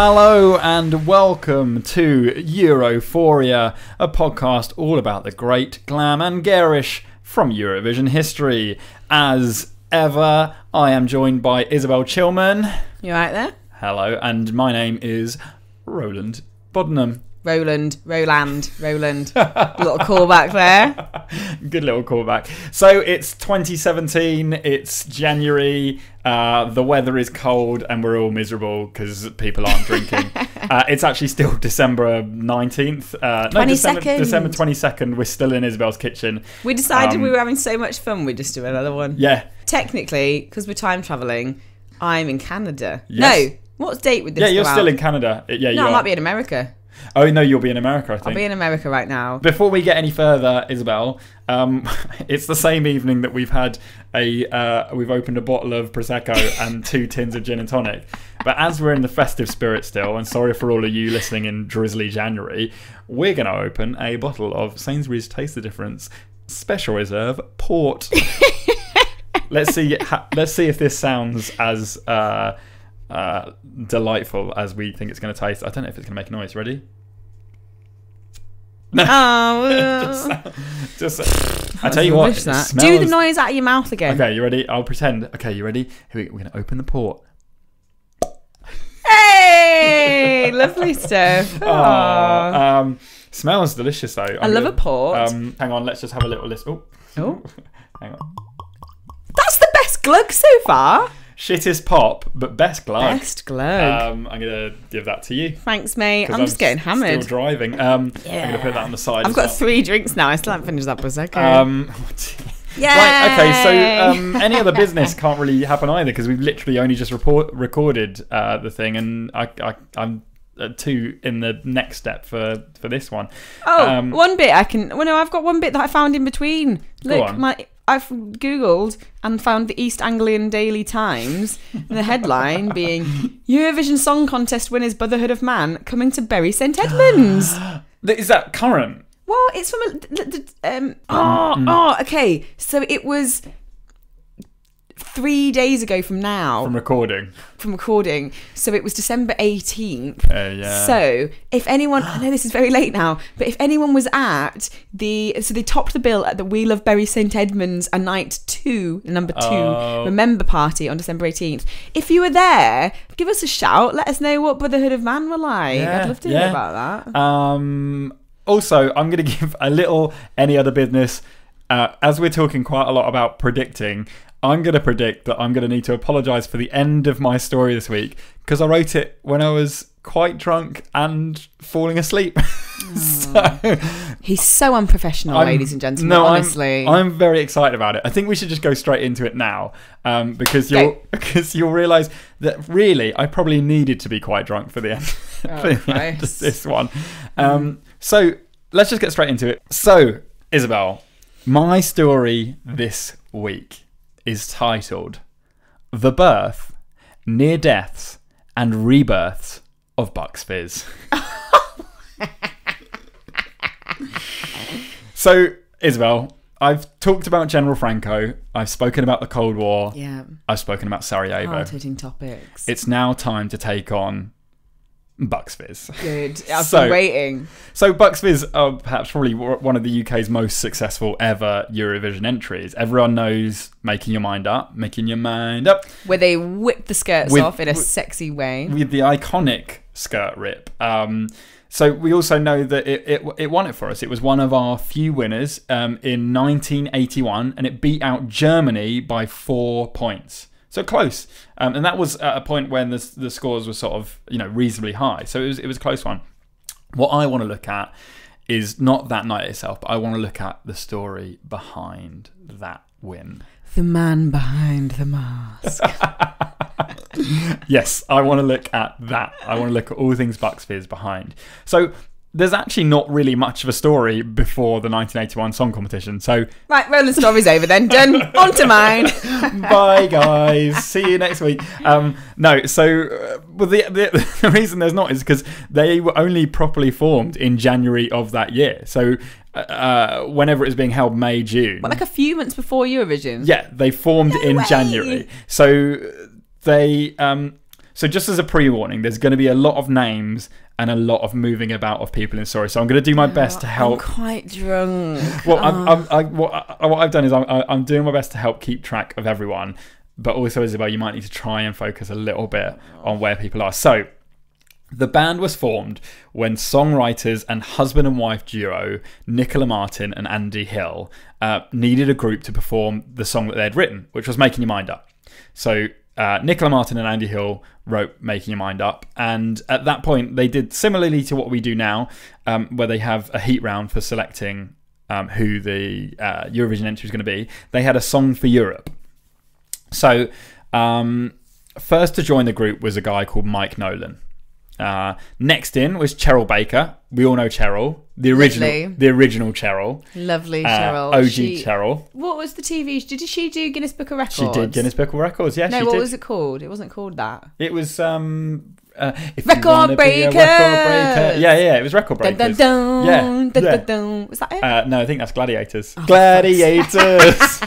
Hello and welcome to Europhoria, a podcast all about the great, glam and garish from Eurovision history. As ever, I am joined by Isobel Chilman. You right there? Hello, and my name is Roland Boddenham. Roland. Little callback there. Good little callback. So it's 2017, it's January, the weather is cold and we're all miserable because people aren't drinking. It's actually still December 19th. December 22nd. We're still in Isobel's kitchen. We decided we were having so much fun, we'd just do another one. Yeah. Technically, because we're time travelling, I'm in Canada. Yes. No, what date would this Yeah, you're go still out? in Canada. Yeah, No, I might be in America. Oh, no, you'll be in America, I think. I'll be in America right now. Before we get any further, Isobel, it's the same evening that we've had we've opened a bottle of Prosecco and 2 tins of gin and tonic. But as we're in the festive spirit still, and sorry for all of you listening in drizzly January, we're going to open a bottle of Sainsbury's Taste the Difference Special Reserve Port. Let's see if this sounds as delightful as we think it's going to taste. I don't know if it's going to make a noise. Ready? Oh, I tell you what, it that. smells... Do the noise out of your mouth again. Okay, you ready? I'll pretend. Okay, you ready? Here we're going to open the port. Hey, lovely stuff. Oh, smells delicious though. I love a port. Hang on, let's just have a little list. Oh, hang on. That's the best glug so far. Shittest pop, but best glug. Best glug. I'm gonna give that to you. Thanks, mate. I'm just getting hammered. Still driving. I'm gonna put that on the side. I've got 3 drinks now. I still haven't finished that Prosecco. Yay! Right, okay, so any other business can't really happen either because we've literally only just recorded the thing, and I'm 2 in the next step for this one. Oh, one bit I can... Well, no, I've got one bit that I found in between. Look, I've Googled and found the East Anglian Daily Times, and the headline being Eurovision Song Contest winners Brotherhood of Man coming to Bury St Edmunds. Is that current? Well, it's from okay. So it was 3 days ago from now. From recording. So it was December 18th. Yeah. So if anyone, I know this is very late now, but if anyone was at so they topped the bill at the We Love Bury St Edmunds a night 2, number 2, Remember Party on December 18th. If you were there, give us a shout. Let us know what Brotherhood of Man were like. Yeah, I'd love to hear about that. Also, I'm going to give a little any other business. As we're talking quite a lot about predicting, I'm going to predict that I'm going to need to apologise for the end of my story this week because I wrote it when I was quite drunk and falling asleep. He's so unprofessional, ladies and gentlemen. Honestly, I'm very excited about it. I think we should just go straight into it now because you'll realise that really I probably needed to be quite drunk for the end, end of this one. So let's just get straight into it. So, Isobel, my story this week is titled The Birth, Near Deaths and Rebirths of Bucks Fizz. So, Isobel, I've talked about General Franco. I've spoken about the Cold War. Yeah. I've spoken about Sarajevo. Hard-hitting topics. It's now time to take on Bucks Fizz. Good. I've been waiting. So Bucks Fizz are perhaps probably one of the UK's most successful ever Eurovision entries. Everyone knows Making Your Mind Up. Where they whip the skirts off in a sexy way. With the iconic skirt rip. So we also know that it won it for us. It was one of our few winners in 1981, and it beat out Germany by 4 points. So close, and that was at a point when the scores were sort of reasonably high. So it was a close one. What I want to look at is not that night itself, but I want to look at the story behind that win. The man behind the mask. Yes, I want to look at that. I want to look at all things Bucks Fizz behind. So there's actually not really much of a story before the 1981 song competition. So right, Roland's story's over then. Done. On to mine. Bye, guys. See you next week. No, so the reason there's not is because they were only properly formed in January of that year. So whenever it was being held, May, June. But like a few months before Eurovision. Yeah, they formed in January. So they So just as a pre-warning, there's going to be a lot of names and a lot of moving about of people in the story. So I'm going to do my best to help. I'm quite drunk. Well, what I've done is I'm doing my best to help keep track of everyone. But also, Isabel, you might need to try and focus a little bit on where people are. So the band was formed when songwriters and husband and wife duo Nicola Martin and Andy Hill needed a group to perform the song that they'd written, which was Making Your Mind Up. So Nicola Martin and Andy Hill wrote Making Your Mind Up, and at that point they did similarly to what we do now, where they have a heat round for selecting who the Eurovision entry is going to be. They had a song for Europe. So first to join the group was a guy called Mike Nolan. Next in was Cheryl Baker. We all know Cheryl, the original Cheryl. Lovely Cheryl. OG Cheryl. What was the TV? Did she do Guinness Book of Records? She did Guinness Book of Records. Yeah, no, she what did. was it called? It wasn't called that. It was Record Breakers. Yeah, it was Record Breakers. Dun, dun, dun, Yeah. dun, dun. Was that it? No, I think that's Gladiators. Oh, Gladiators.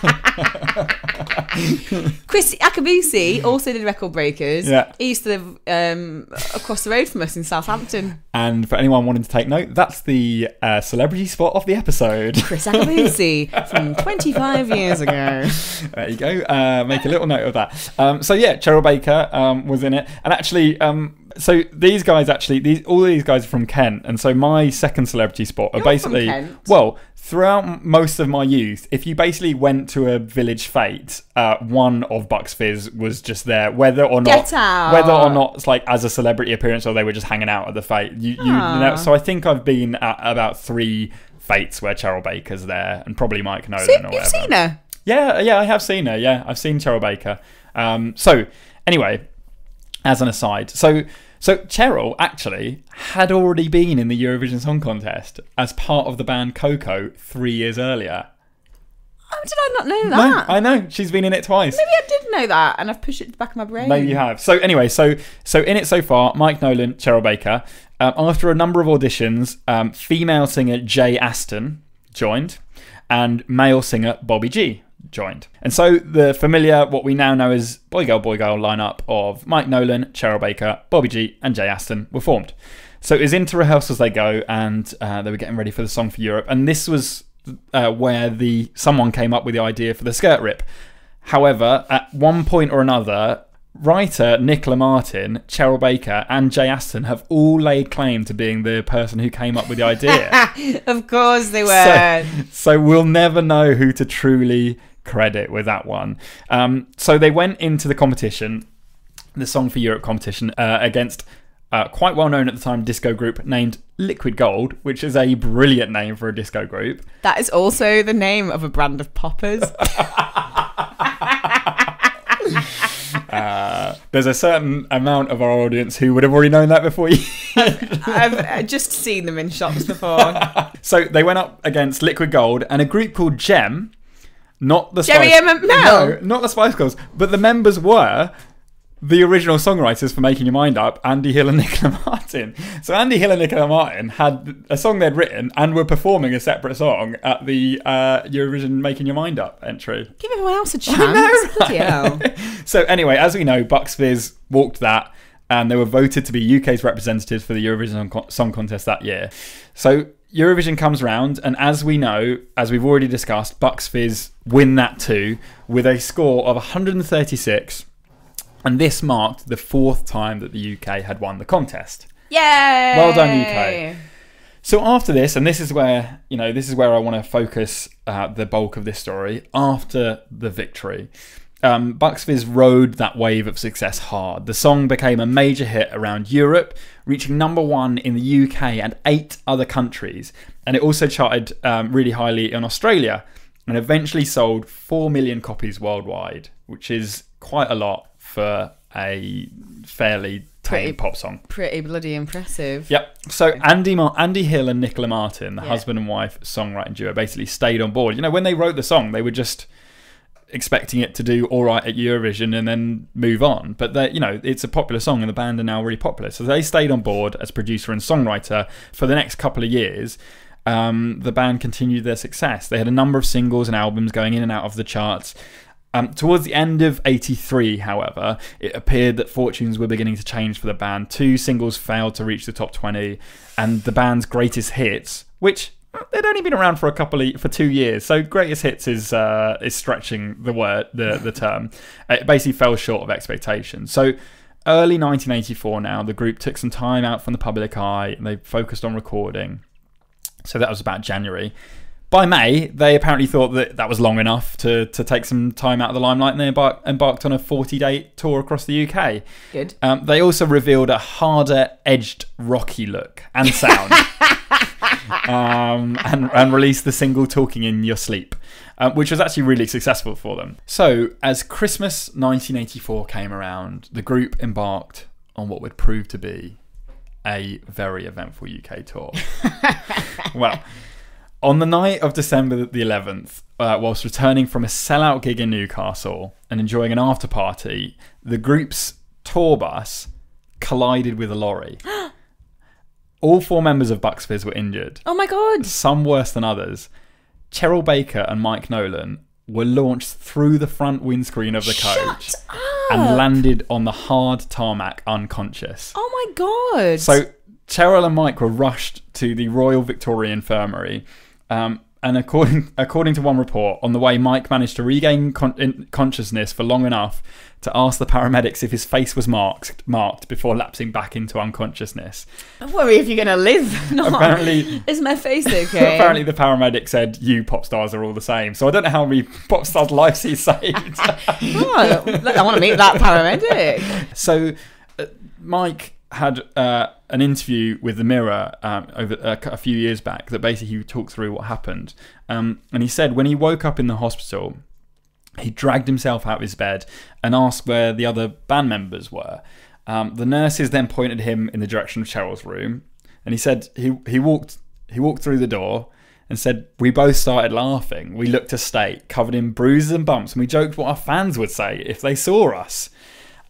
Chris Akabusi also did Record Breakers. Yeah. He used to live across the road from us in Southampton. And for anyone wanting to take note, that's the celebrity spot of the episode. Chris Akabusi from 25 years ago. There you go. Make a little note of that. So yeah, Cheryl Baker was in it, and actually, so these guys all these guys are from Kent, and so my second celebrity spot are You're basically from Kent? well. Throughout most of my youth, if you basically went to a village fete, one of Bucks Fizz was just there, whether or not it's like as a celebrity appearance or they were just hanging out at the fete. You know, so I think I've been at about 3 fates where Cheryl Baker's there, and probably Mike Nolan or whatever. You've seen her? Yeah, I have seen her. Yeah, I've seen Cheryl Baker. So anyway, as an aside, so Cheryl actually had already been in the Eurovision Song Contest as part of the band Coco 3 years earlier. Oh, did I not know that? No, I know. She's been in it twice. Maybe I did know that, and I've pushed it to the back of my brain. Maybe you have. So anyway, so in it so far, Mike Nolan, Cheryl Baker. After a number of auditions, female singer Jay Aston joined, and male singer Bobby G joined. And so the familiar, what we now know as boy girl lineup of Mike Nolan, Cheryl Baker, Bobby G and Jay Aston were formed. So it was into rehearsals they go, and they were getting ready for the Song for Europe, and this was where someone came up with the idea for the skirt rip. However, at one point or another, writer Nicola Martin, Cheryl Baker and Jay Aston have all laid claim to being the person who came up with the idea. Of course they were. So we'll never know who to truly credit with that one. So they went into the competition, the Song for Europe competition, against quite well known at the time disco group named Liquid Gold, which is a brilliant name for a disco group. That is also the name of a brand of poppers. There's a certain amount of our audience who would have already known that before you. I've just seen them in shops before. So they went up against Liquid Gold and a group called Gem. Not the Jerry Spice... and Mel. No, not the Spice Girls. But the members were the original songwriters for Making Your Mind Up, Andy Hill and Nicola Martin. So Andy Hill and Nicola Martin had a song they'd written and were performing a separate song at the Eurovision Making Your Mind Up entry. Give everyone else a chance. I know, right? Bloody hell. So anyway, as we know, Bucks Fizz walked that, and they were voted to be UK's representatives for the Eurovision Song Contest that year. So Eurovision comes round, and as we know, as we've already discussed, Bucks Fizz win that too with a score of 136, and this marked the 4th time that the UK had won the contest. Yay! Well done, UK. So after this, and this is where I want to focus the bulk of this story. After the victory, Bucks Fizz rode that wave of success hard. The song became a major hit around Europe, reaching #1 in the UK and 8 other countries. And it also charted really highly in Australia and eventually sold 4 million copies worldwide, which is quite a lot for a fairly tame pop song. Pretty bloody impressive. Yep. So Andy Hill and Nicola Martin, the husband and wife songwriting duo, basically stayed on board. You know, when they wrote the song, they were just expecting it to do all right at Eurovision and then move on. But it's a popular song and the band are now really popular. So they stayed on board as producer and songwriter for the next couple of years. The band continued their success. They had a number of singles and albums going in and out of the charts. Towards the end of 83, however, it appeared that fortunes were beginning to change for the band. 2 singles failed to reach the top 20, and the band's greatest hits, which they'd only been around for 2 years, so greatest hits is stretching the term. It basically fell short of expectations. So early 1984 now, the group took some time out from the public eye, and they focused on recording. So that was about January. By May, they apparently thought that was long enough to take some time out of the limelight, and they embarked on a 40-day tour across the UK. Good. They also revealed a harder, edged, rocky look and sound, and released the single "Talking in Your Sleep," which was actually really successful for them. So, as Christmas 1984 came around, the group embarked on what would prove to be a very eventful UK tour. Well, on the night of December the 11th, whilst returning from a sellout gig in Newcastle and enjoying an after party, the group's tour bus collided with a lorry. All 4 members of Bucks Fizz were injured. Oh my God. Some worse than others. Cheryl Baker and Mike Nolan were launched through the front windscreen of the coach Shut up. and landed on the hard tarmac unconscious. Oh my God. So Cheryl and Mike were rushed to the Royal Victoria Infirmary. And according to one report, on the way, Mike managed to regain consciousness for long enough to ask the paramedics if his face was marked before lapsing back into unconsciousness. Don't worry if you're going to live. No. Apparently, is my face okay? Apparently, the paramedic said, "You pop stars are all the same." So I don't know how many pop stars' lives he saved. Oh, I want to meet that paramedic. So Mike had an interview with the Mirror over a few years back that basically he talked through what happened. And he said when he woke up in the hospital, he dragged himself out of his bed and asked where the other band members were. The nurses then pointed him in the direction of Cheryl's room, and he said he walked through the door and said, "We both started laughing. We looked a state, covered in bruises and bumps, and we joked what our fans would say if they saw us."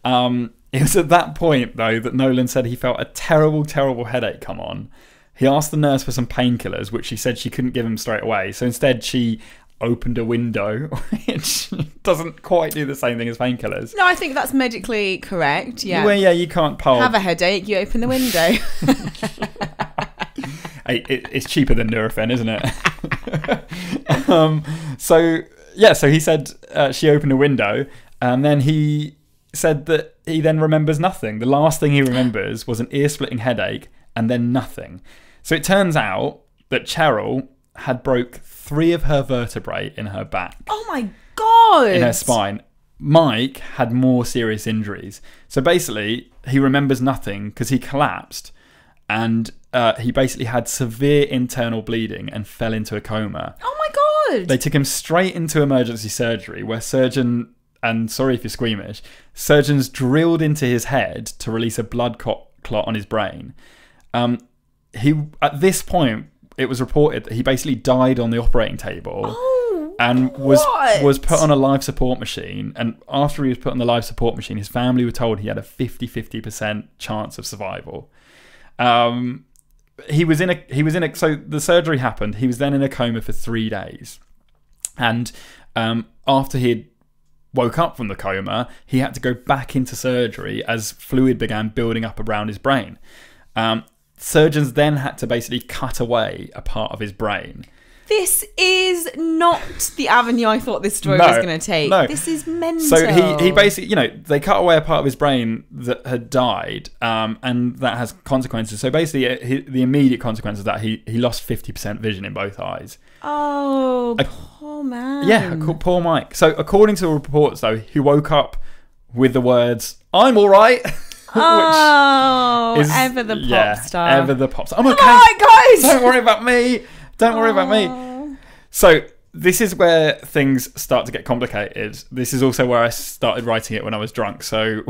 It was at that point, though, that Nolan said he felt a terrible, terrible headache come on. He asked the nurse for some painkillers, which she said she couldn't give him straight away. So instead, she opened a window, which doesn't quite do the same thing as painkillers. No, I think that's medically correct, yeah. Well, yeah, you can't have a headache, you open the window. Hey, it's cheaper than Nurofen, isn't it? So he said she opened a window, and then he said that he then remembers nothing. The last thing he remembers was an ear-splitting headache and then nothing. So it turns out that Cheryl had broke 3 of her vertebrae in her back. Oh my God! In her spine. Mike had more serious injuries. So basically, he remembers nothing because he collapsed and he basically had severe internal bleeding and fell into a coma. Oh my God! They took him straight into emergency surgery where and sorry if you're squeamish, surgeons drilled into his head to release a blood clot on his brain. At this point, it was reported that he basically died on the operating table and was put on a life support machine. And after he was put on the life support machine, his family were told he had a 50% chance of survival. So the surgery happened. He was then in a coma for 3 days. And after he had woke up from the coma, he had to go back into surgery as fluid began building up around his brain. Surgeons then had to basically cut away a part of his brain. This is not the avenue I thought this story was going to take. No. This is mental. So he basically, they cut away a part of his brain that had died, and that has consequences. So basically, the immediate consequence of that, he lost 50% vision in both eyes. Oh, poor man. Yeah, poor Mike. So according to the reports, though, he woke up with the words, "I'm all right." Ever the pop star. Ever the pop star. I'm okay. All right, guys. Don't worry about me. Don't worry about me. So this is where things start to get complicated. This is also where I started writing it when I was drunk. So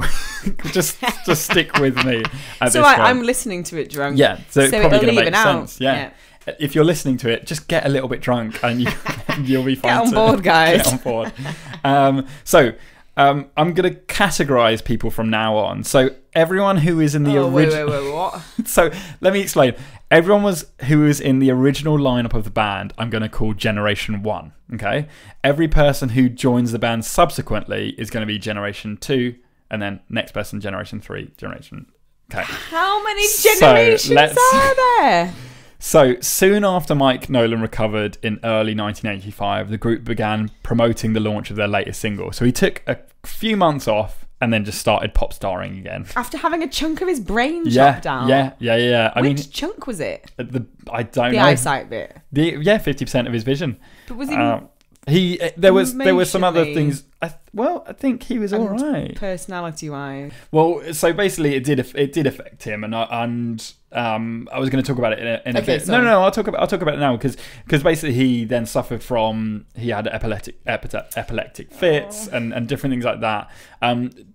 just stick with me at this point. I'm listening to it drunk. Yeah, so it's probably going to make sense. Yeah. Yeah. If you're listening to it, just get a little bit drunk and you'll be fine. Get on board, guys. Get on board. So I'm going to categorize people from now on. So everyone who is in the original... Wait, what? So let me explain. Everyone who was in the original lineup of the band, I'm going to call Generation 1, okay? Every person who joins the band subsequently is going to be Generation 2, and then next person, Generation 3, Generation... Okay. How many generations are there? So soon after Mike Nolan recovered in early 1985, the group began promoting the launch of their latest single. So he took a few months off and then just started pop starring again. After having a chunk of his brain chopped out? Yeah. Which chunk was it? I don't know. The eyesight bit? 50% of his vision. But was there was some other things. I think he was all right. Personality-wise. Well, so basically, it did affect him, and I was going to talk about it in a bit. Sorry. No, I'll talk about it now because basically he then suffered from epileptic fits and different things like that.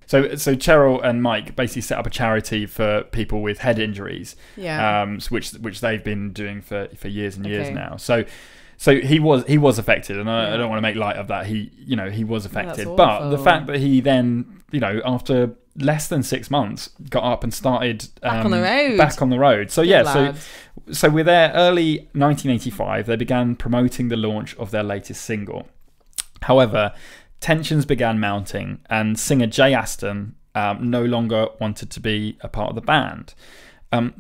So Cheryl and Mike basically set up a charity for people with head injuries. Yeah. Which they've been doing for years and years now. So he was affected, and I don't want to make light of that. He was affected, but the fact that he then, after less than 6 months, got up and started back on the road. So so with their early 1985, they began promoting the launch of their latest single. However, tensions began mounting, and singer Jay Aston no longer wanted to be a part of the band.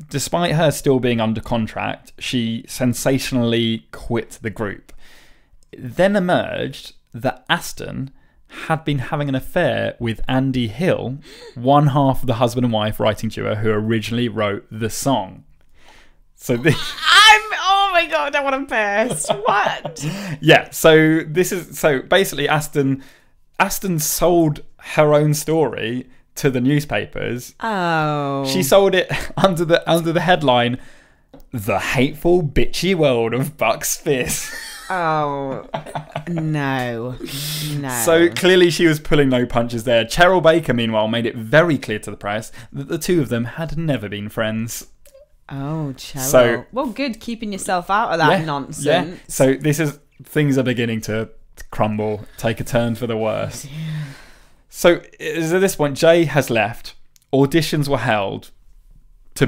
Despite her still being under contract, she sensationally quit the group. It then emerged that Aston had been having an affair with Andy Hill, one half of the husband and wife writing duo who originally wrote the song. So this... Oh my god, I want to burst. What? Yeah, so basically Aston sold her own story to the newspapers. Oh. She sold it under the headline, "The Hateful Bitchy World of Bucks Fizz." Oh. No. So clearly she was pulling no punches there. Cheryl Baker, meanwhile, made it very clear to the press that the two of them had never been friends. Oh, Cheryl. Well, good keeping yourself out of that nonsense. Yeah. So things are beginning to crumble, take a turn for the worse. Oh, so at this point, Jay has left. Auditions were held to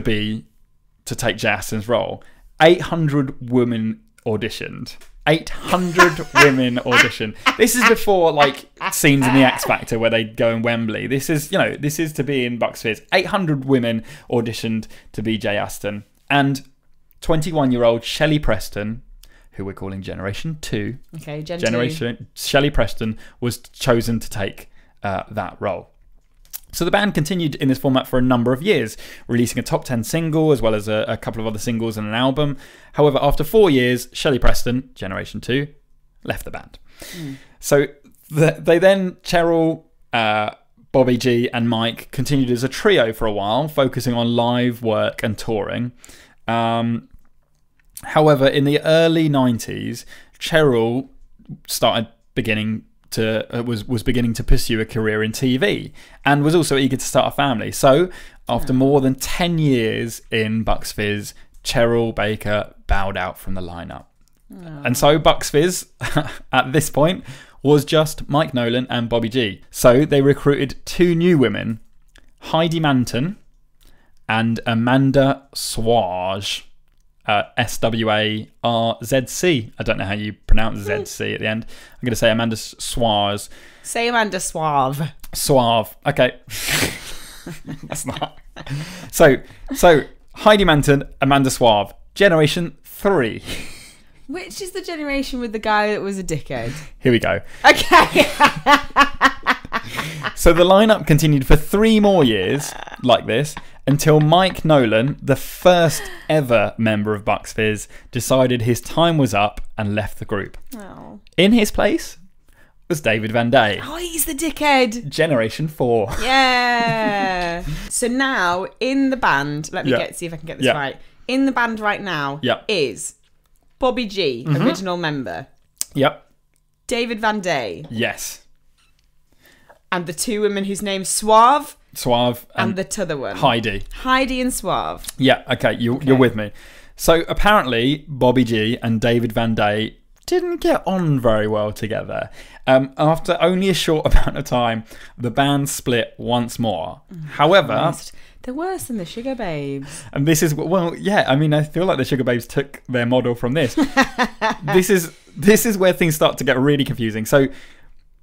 take Jay Aston's role. 800 women auditioned. 800 women auditioned. This is before scenes in the X Factor where they go in Wembley. This is to be in Bucks Fizz. 800 women auditioned to be Jay Aston, and 21-year-old Shelley Preston, who we're calling Generation 2. Okay, Generation 2. Shelley Preston was chosen to take that role. So the band continued in this format for a number of years, releasing a top 10 single as well as a couple of other singles and an album. However, after 4 years, Shelley Preston, Generation 2, left the band. So they then, Cheryl, Bobby G and Mike continued as a trio for a while, focusing on live work and touring. However, in the early 90s, Cheryl was beginning to pursue a career in TV and was also eager to start a family. So after more than 10 years in Bucks Fizz, Cheryl Baker bowed out from the lineup. And so Bucks Fizz at this point was just Mike Nolan and Bobby G. So they recruited 2 new women, Heidi Manton and Amanda Swarzc. Swarzc. I don't know how you pronounce ZC at the end. I'm going to say Amanda Swarzc. Say Amanda Suave. Suave. Okay. That's not. So Heidi Manton, Amanda Swarzc, Generation 3. Which is the generation with the guy that was a dickhead? Here we go. Okay. So the lineup continued for 3 more years like this until Mike Nolan, the first ever member of Bucks Fizz, decided his time was up and left the group. Oh. In his place was David Van Day. Oh, he's the dickhead. Generation 4. Yeah. So now in the band, let me see if I can get this right. In the band right now is Bobby G, original member. Yep. David Van Day. Yes. And the 2 women whose names Suave. And the t'other one. Heidi and Suave. Yeah, okay, you're with me. So apparently Bobby G and David Van Day didn't get on very well together. After only a short amount of time, the band split once more. However, they're worse than the Sugar Babes. and this is, well, yeah, I mean, I feel like the Sugar Babes took their model from this. This is where things start to get really confusing. So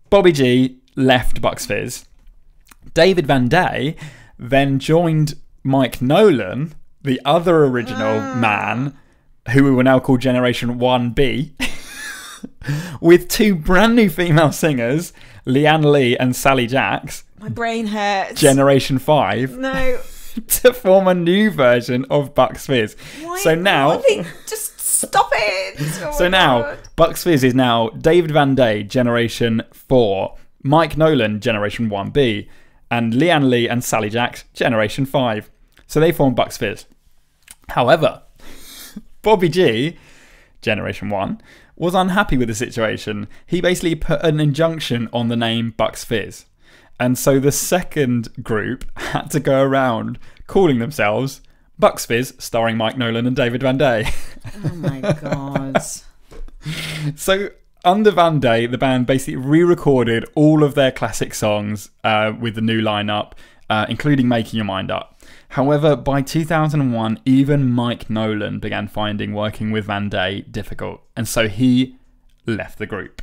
Bobby G left Bucks Fizz. David Van Day then joined Mike Nolan, the other original man, who we will now call Generation 1B, with two brand new female singers, Leanne Lee and Sally Jacks. My brain hurts. Generation 5. No. To form a new version of Bucks Fizz. Why? So now... Just stop it. Oh so now, God. Bucks Fizz is now David Van Day, Generation 4, Mike Nolan, Generation 1B, and Leanne Lee and Sally Jacks, Generation 5. So they form Bucks Fizz. However, Bobby G, Generation 1, was unhappy with the situation. He basically put an injunction on the name Bucks Fizz. And so the second group had to go around calling themselves Bucks Fizz, starring Mike Nolan and David Van Day. Oh my God. So under Van Day, the band basically re-recorded all of their classic songs with the new lineup, including Making Your Mind Up. However, by 2001, even Mike Nolan began finding working with Van Day difficult. And so he left the group.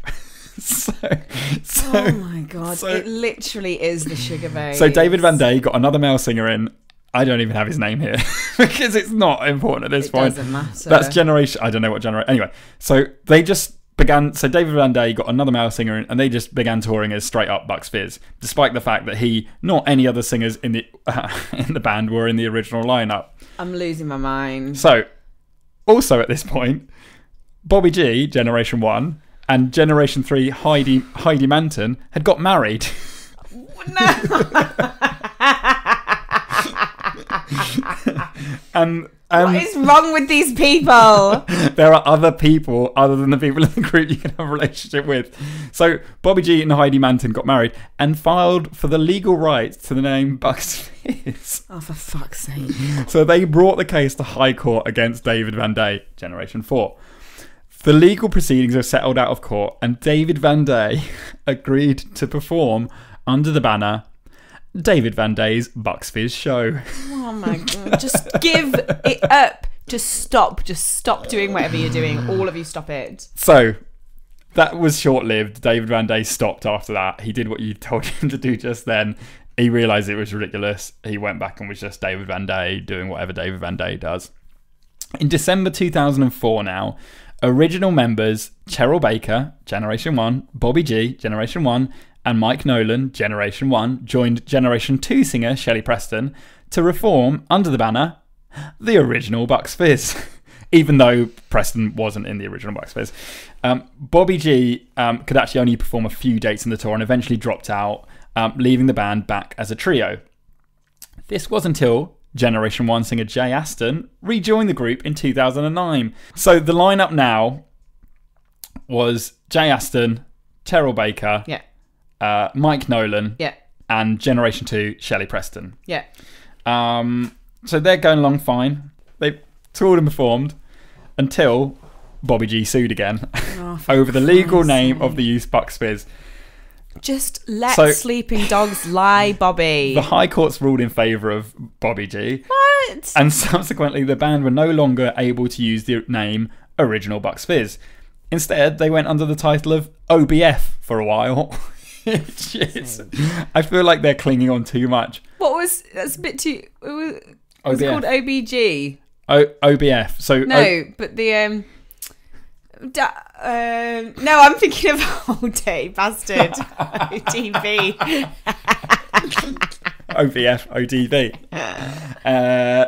Oh my God. It literally is the Sugar Babes. So David Van Day got another male singer in. I don't even have his name here because it's not important at this point. It doesn't matter. That's generation. I don't know what generation. Anyway, so they just began. So David Van Day got another male singer in, and they just began touring as straight up Bucks Fizz, despite the fact that he, not any other singers in the band, were in the original lineup. I'm losing my mind. So, also at this point, Bobby G, Generation 1, and Generation 3, Heidi Manton, had got married. No. And what is wrong with these people? There are other people other than the people in the group you can have a relationship with. So Bobby G and Heidi Manton got married and filed for the legal rights to the name Bucks Fizz. Oh, for fuck's sake. So they brought the case to High Court against David Van Day, Generation 4. The legal proceedings were settled out of court, and David Van Day agreed to perform under the banner David Van Day's Bucks Fizz Show. Oh my God. Just give it up. Just stop doing whatever you're doing. All of you stop it. So that was short-lived. David Van Day stopped after that. He did what you told him to do just then. He realised it was ridiculous. He went back and was just David Van Day doing whatever David Van Day does. In December 2004 now, original members Cheryl Baker, Generation 1, Bobby G, Generation 1, and Mike Nolan, Generation 1, joined Generation 2 singer Shelley Preston to reform under the banner the original Bucks Fizz. Even though Preston wasn't in the original Bucks Fizz. Bobby G could actually only perform a few dates in the tour and eventually dropped out, leaving the band back as a trio. This was until Generation 1 singer Jay Aston rejoined the group in 2009. So the lineup now was Jay Aston, Cheryl Baker, Mike Nolan, and Generation 2 Shelley Preston. So they're going along fine. They toured and performed until Bobby G sued again over the legal name of the youth Bucks Fizz. Just let sleeping dogs lie, Bobby. The High Courts ruled in favour of Bobby G. What? And subsequently, the band were no longer able to use the name Original Bucks Fizz. Instead, they went under the title of OBF for a while. I feel like they're clinging on too much. That's a bit too... It was called OBG. OBF. So but the... no, I'm thinking of Old Day Bastard. OTB. OVF, ODB.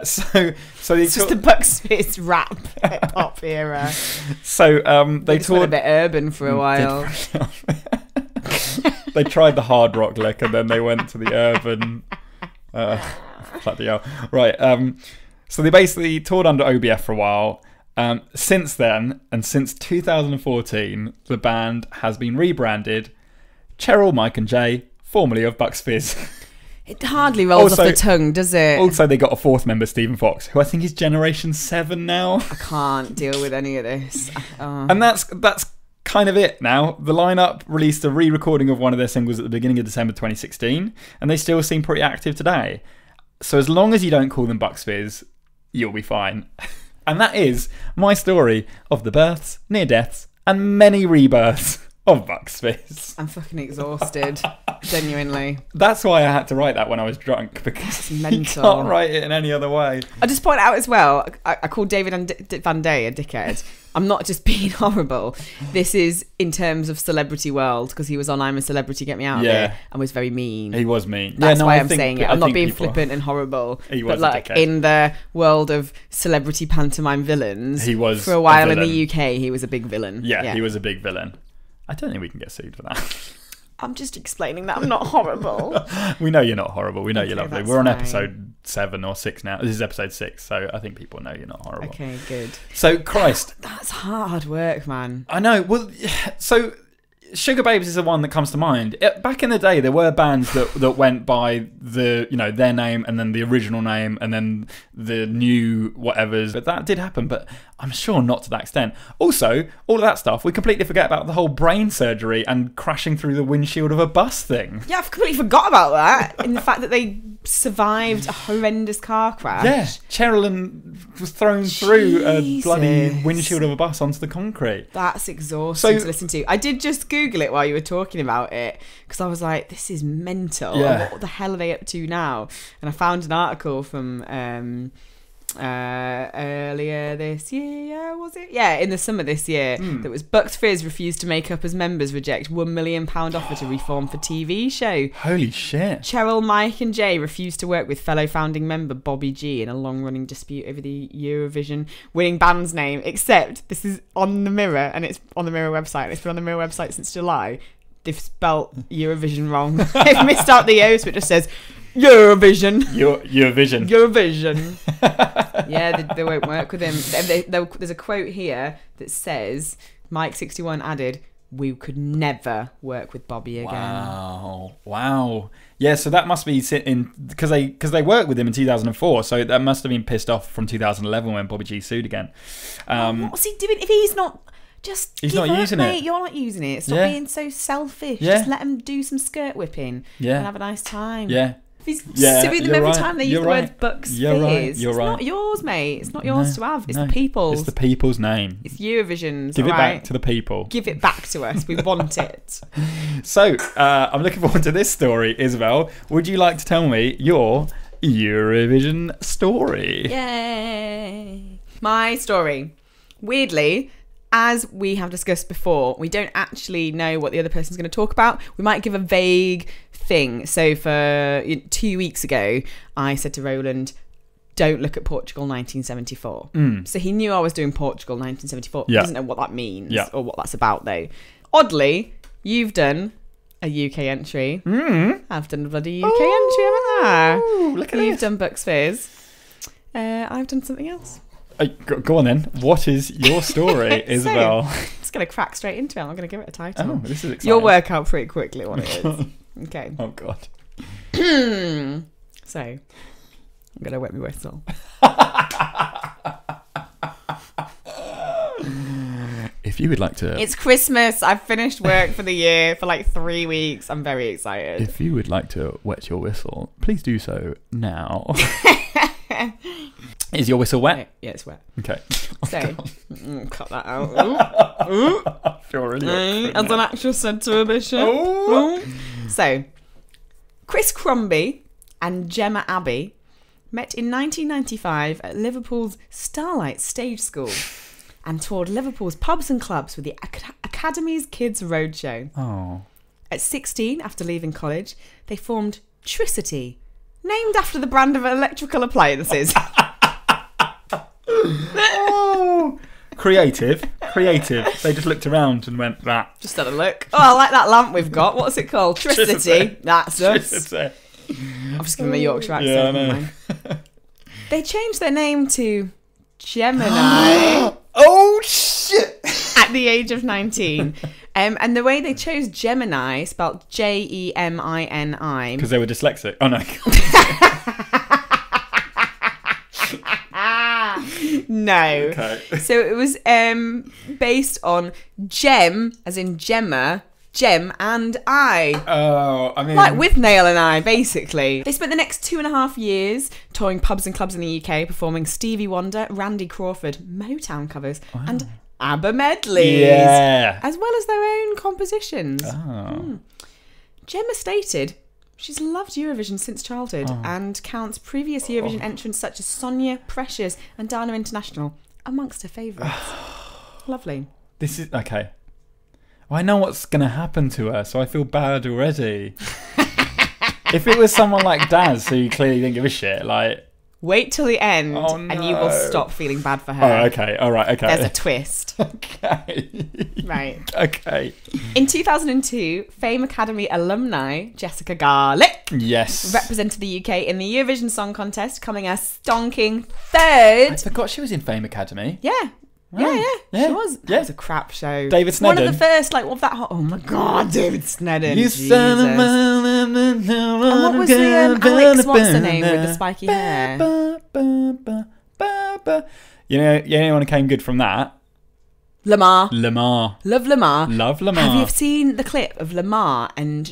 So it's just the Bucks Fizz rap hip-hop era. So they toured a bit urban for a while. They tried the hard rock lick and then they went to the urban. Bloody hell. Right. So they basically toured under OBF for a while. Since then, and since 2014, the band has been rebranded Cheryl, Mike and Jay, formerly of Bucks Fizz. It hardly rolls off the tongue, does it? Also, they got a fourth member, Stephen Fox, who I think is Generation 7 now. I can't deal with any of this. And that's kind of it now. The lineup released a re-recording of one of their singles at the beginning of December 2016, and they still seem pretty active today. So as long as you don't call them Bucks Fizz, you'll be fine. And that is my story of the births, near deaths, and many rebirths of Bucks Fizz. I'm fucking exhausted. Genuinely. That's why I had to write that when I was drunk, because you can't write it in any other way. I'll just point out as well, I called David Van Day a dickhead. I'm not just being horrible. This is in terms of celebrity world, because he was on I'm a Celebrity, Get Me Out of Here, and was very mean. He was mean. That's why I'm saying it. I'm not being flippant and horrible. He was but like in the world of celebrity pantomime villains, he was for a while in the UK, he was a big villain. Yeah, he was a big villain. I don't think we can get sued for that. I'm just explaining that I'm not horrible. We know you're not horrible. We know you're lovely. We're on fine. episode 7 or 6 now. This is episode 6, so I think people know you're not horrible. Okay, good. So, Christ. That's hard work, man. I know. Well, so Sugar Babes is the one that comes to mind. Back in the day, there were bands that went by their name and then the original name and then the new whatevers. But that did happen, but I'm sure not to that extent. Also, all of that stuff, we completely forget about the whole brain surgery and crashing through the windshield of a bus thing. Yeah, I've completely forgot about that. In the fact that they survived a horrendous car crash. Yeah, Cheryl was thrown through a bloody windshield of a bus onto the concrete. That's exhausting to listen to. I did just Google it while you were talking about it, because I was like, this is mental. Yeah. What the hell are they up to now? And I found an article from earlier this year, was it? Yeah, in the summer this year, that was Bucks Fizz refused to make up as members reject £1 million offer to reform for TV show. Holy shit. Cheryl, Mike and Jay refused to work with fellow founding member Bobby G in a long-running dispute over the Eurovision winning band's name, except this is on the Mirror, and it's on the Mirror website, and it's been on the Mirror website since July. They've spelt Eurovision wrong. They've missed out the O, so it just says Eurovision. Eurovision. Eurovision. Yeah, they won't work with him. There's a quote here that says, Mike61 added, "We could never work with Bobby again." Wow. Yeah, so that must be sitting because they worked with him in 2004. So that must have been pissed off from 2011 when Bobby G sued again. What's he doing if he's not? He's not using it. You're not using it. Stop being so selfish. Yeah. Just let him do some skirt whipping and have a nice time. Yeah. He's suing them every time they use the word Bucks Fizz. You're right. It's not yours, mate. It's not yours to have. It's the people's. It's the people's name. It's Eurovision's. Give it back to the people. Give it back to us. We want it. So, I'm looking forward to this story, Isabel. Would you like to tell me your Eurovision story? Yay. My story. Weirdly, as we have discussed before, we don't actually know what the other person's going to talk about. We might give a vague thing. So for 2 weeks ago, I said to Roland, don't look at Portugal 1974. So he knew I was doing Portugal 1974. He doesn't know what that means or what that's about, though. Oddly, you've done a UK entry. I've done a bloody UK entry, haven't I? Look at You've done Bucks Fizz. I've done something else. Go on then. What is your story, Isabel? I'm just going to crack straight into it. I'm going to give it a title. Oh, this is exciting. You'll work out pretty quickly what it is. Okay. Oh, God. So, I'm going to wet my whistle. If you would like to... It's Christmas. I've finished work for the year for like 3 weeks. I'm very excited. If you would like to wet your whistle, please do so now. Is your whistle wet? Yeah, it's wet. Okay. So, cut that out. Ooh. I feel really awkward as an actress said to a bishop. Ooh. So, Chris Crombie and Gemma Abbey met in 1995 at Liverpool's Starlight Stage School and toured Liverpool's pubs and clubs with the Academy's Kids Roadshow. Oh. At 16, after leaving college, they formed Tricity, named after the brand of electrical appliances. Oh, creative. They just looked around and went, that. Just had a look. Oh, I like that lamp we've got. What's it called? Tricity. That's us. Tricity. I've just given them a Yorkshire accent. Yeah, I know. They changed their name to Jemini. Oh, shit. At the age of 19. And the way they chose Gemini, spelled Jemini. Because they were dyslexic. Oh, no. No. Okay. So it was based on Gem, as in Gemma, Gem and I. Oh, I mean... Like with Nail and I, basically. They spent the next 2.5 years touring pubs and clubs in the UK, performing Stevie Wonder, Randy Crawford, Motown covers, and ABBA medleys. Yeah. As well as their own compositions. Oh. Gemma stated she's loved Eurovision since childhood and counts previous Eurovision entrants such as Sonia, Precious and Dana International amongst her favourites. Lovely. This is... Okay. I know what's going to happen to her, so I feel bad already. If it was someone like Daz, who you clearly didn't give a shit, like... Wait till the end and you will stop feeling bad for her. Oh, okay. All right, okay. There's a twist. Okay. Right. Okay. In 2002, Fame Academy alumni Jessica Garlick Yes. represented the UK in the Eurovision Song Contest, coming a stonking third. I forgot she was in Fame Academy. Yeah. Yeah, Yeah. she was. That was a crap show. David One of Snedden. the first, like, of that. Oh my God, David Snedden. You Jesus. son of And what was the Alex? What's the name with the spiky hair? You know anyone who came good from that? Lamar. Lamar. Love Lamar. Love Lamar. Have you seen the clip of Lamar and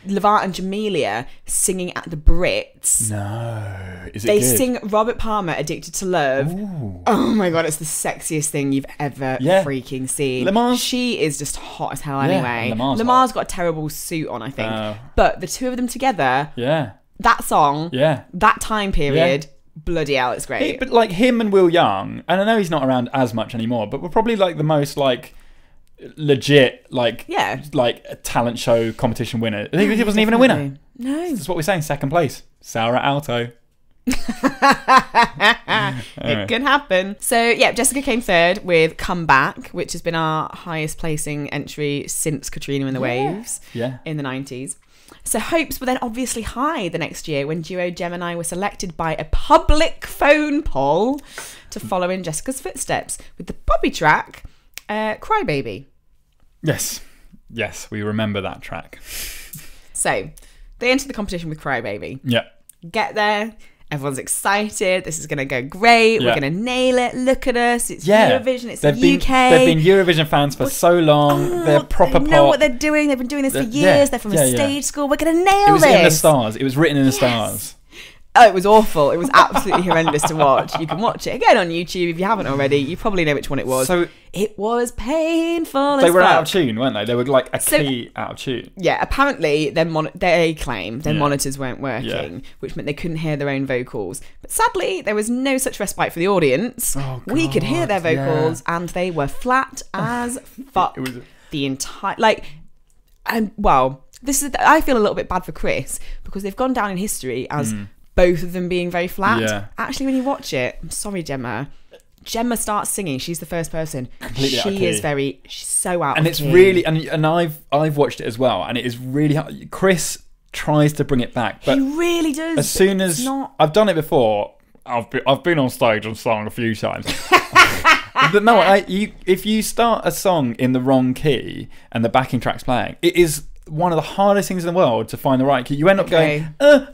Levar and Jamelia singing at the Brits? No. Is it They good? sing Robert Palmer, Addicted to Love. Ooh. Oh my God, it's the sexiest thing you've ever freaking seen. She is just hot as hell anyway. Lamar's got a terrible suit on, I think. But the two of them together, that song, that time period, bloody hell, it's great. But like him and Will Young, and I know he's not around as much anymore, but we're probably like the most like legit like talent show competition winner. He wasn't even a winner. No. That's what we're saying. Second place, Sarah Alto. It can happen. So yeah, Jessica came third with Come Back, which has been our highest placing entry since Katrina and the Waves in the 90s. So hopes were then obviously high the next year when duo Jemini were selected by a public phone poll to follow in Jessica's footsteps with the poppy track Crybaby. Yes, we remember that track. So they entered the competition with Crybaby. Yeah. Get there. Everyone's excited. This is going to go great. We're going to nail it. Look at us. It's Eurovision. It's the UK. They've been Eurovision fans for so long. They're proper pop. They know what they're doing. They've been doing this for years. They're from a stage school. We're going to nail this. It was in the stars. It was written in the stars. Oh, it was awful. It was absolutely horrendous to watch. You can watch it again on YouTube if you haven't already. You probably know which one it was. So it was painful. They were out of tune, weren't they? They were like a key out of tune. Yeah, apparently they claim their monitors weren't working, which meant they couldn't hear their own vocals. But sadly, there was no such respite for the audience. Oh, God, we could hear their vocals, and they were flat as fuck. It was the entire this is. I feel a little bit bad for Chris because they've gone down in history as both of them being very flat. Yeah. Actually, when you watch it, I'm sorry, Gemma starts singing. She's the first person. Completely out of key. She's so out and of it's key. Really, and I've watched it as well, and it is really hard. Chris tries to bring it back, but he really does. As soon as I've done it before, I've been on stage and sung a few times. But no, if you start a song in the wrong key and the backing track's playing, it is one of the hardest things in the world to find the right key. You end up going to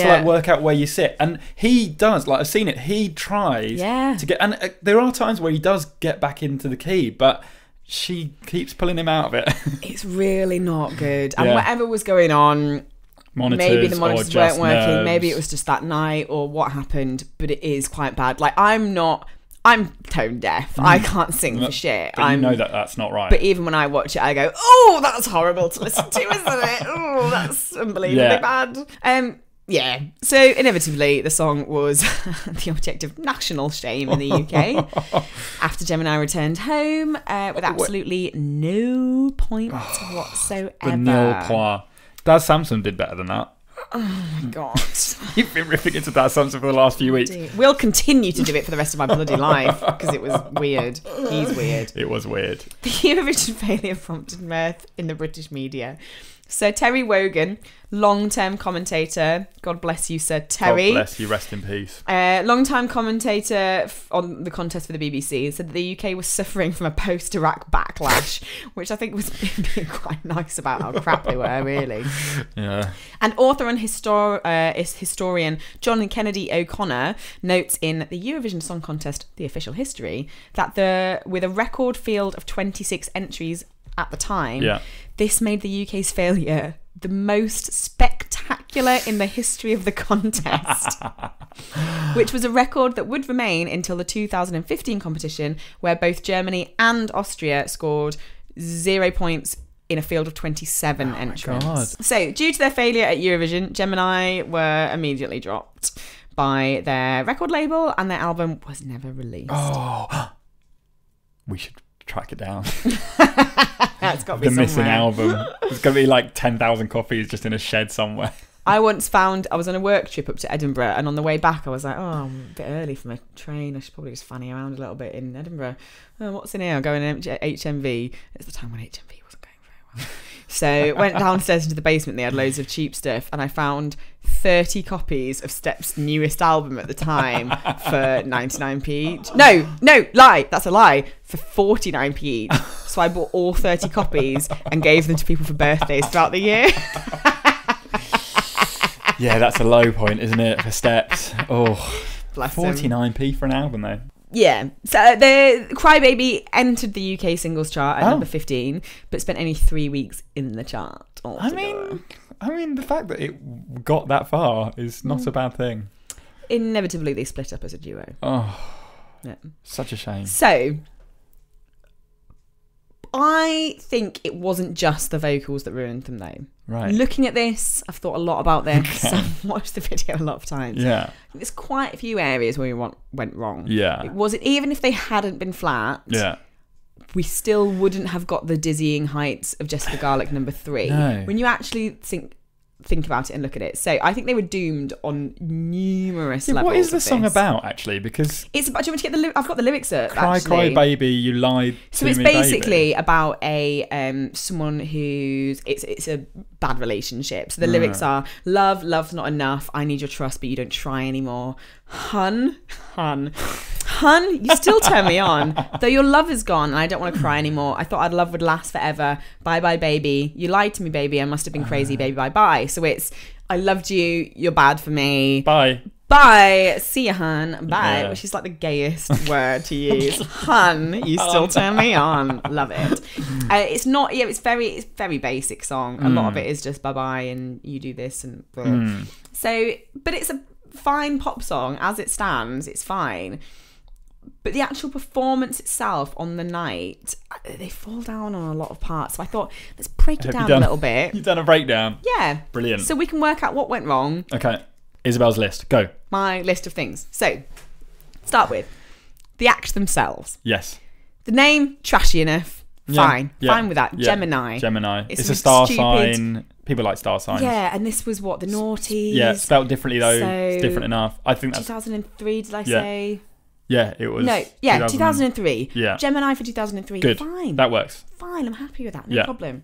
like work out where you sit, and he does. Like I've seen it. He tries to get, and there are times where he does get back into the key, but she keeps pulling him out of it. It's really not good. And whatever was going on, maybe the monitors weren't working. Nerves. Maybe it was just that night or what happened. But it is quite bad. Like I'm tone deaf. I can't sing for shit. But you know that's not right. But even when I watch it, I go, "Oh, that's horrible to listen to, isn't it? Oh, that's unbelievably bad." Yeah. So inevitably, the song was the object of national shame in the UK after Gemini returned home with absolutely no points whatsoever. The nil point. Daz Samson did better than that. Oh my God. You've been ripping into Daz Samson for the last few weeks. We'll continue to do it for the rest of my bloody life because it was weird. He's weird. It was weird. The Eurovision failure prompted mirth in the British media. So Terry Wogan, long-term commentator. God bless you, Sir Terry. God bless you. Rest in peace. Long-time commentator on the contest for the BBC, said that the UK was suffering from a post-Iraq backlash, which I think was being quite nice about how crap they were, really. Yeah. And author and historian John Kennedy O'Connor notes in the Eurovision Song Contest, the official history, that with a record field of 26 entries at the time, this made the UK's failure the most spectacular in the history of the contest, which was a record that would remain until the 2015 competition, where both Germany and Austria scored 0 points in a field of 27 entrants. So, due to their failure at Eurovision, Jemini were immediately dropped by their record label, and their album was never released. Oh, we should track it down. That's got to be the missing somewhere. album. It's going to be like 10,000 copies just in a shed somewhere. I was on a work trip up to Edinburgh, and on the way back I was like, I'm a bit early for my train. I should probably just fanny around a little bit in Edinburgh. Oh, what's in here? I'm going to HMV. It's the time when HMV wasn't going very well. So went downstairs into the basement. They had loads of cheap stuff, and I found 30 copies of Steps' newest album at the time for 99p each. No, lie. That's a lie. For 49p each. So I bought all 30 copies and gave them to people for birthdays throughout the year. Yeah, that's a low point, isn't it, for Steps? Oh, Bless 49p for an album, though. Yeah, so the Crybaby entered the UK singles chart at number 15, but spent only 3 weeks in the chart altogether. I mean, the fact that it got that far is not a bad thing. Inevitably, they split up as a duo. Oh, yeah. Such a shame. So, I think it wasn't just the vocals that ruined them, though. Right. Looking at this, I've thought a lot about this. I've watched the video a lot of times. Yeah. There's quite a few areas where we went wrong. Yeah. Even if they hadn't been flat. Yeah. We still wouldn't have got the dizzying heights of Jessica Garlic number 3. No. When you actually think about it and look at it. So I think they were doomed on numerous levels. What is the song about, actually? Because it's about. Do you want to get the? I've got the lyrics up. Cry baby, you lied so to it's me, basically baby. about a someone who's it's a bad relationship. So the lyrics are: love's not enough. I need your trust, but you don't try anymore. Hun, you still turn me on. Though your love is gone and I don't want to cry anymore. I thought our love would last forever. Bye bye, baby. You lied to me, baby. I must have been crazy, baby. Bye bye. So it's I loved you. You're bad for me. Bye. Bye. See ya, hun. Bye. Yeah. Which is like the gayest word to use. Hun, you still turn me on. Love it. It's not. Yeah, it's very basic song. A lot of it is just bye bye and you do this and so. But it's a fine pop song as it stands. It's fine. But the actual performance itself on the night, they fall down on a lot of parts. So I thought, let's break it down a little bit. You've done a breakdown. Yeah. Brilliant. So we can work out what went wrong. Okay. Isabel's list. Go. My list of things. So, start with the acts themselves. Yes. The name, trashy enough. Fine. Yeah. Fine with that. Yeah. Gemini. It's a star sign. People like star signs. Yeah, and this was what? The naughties? Yeah, spelled differently though. So, it's different enough. I think that's 2003, did I say? Yeah, it was. No, yeah, 2003. Yeah. Gemini for 2003. Good. Fine. That works. Fine, I'm happy with that. No problem.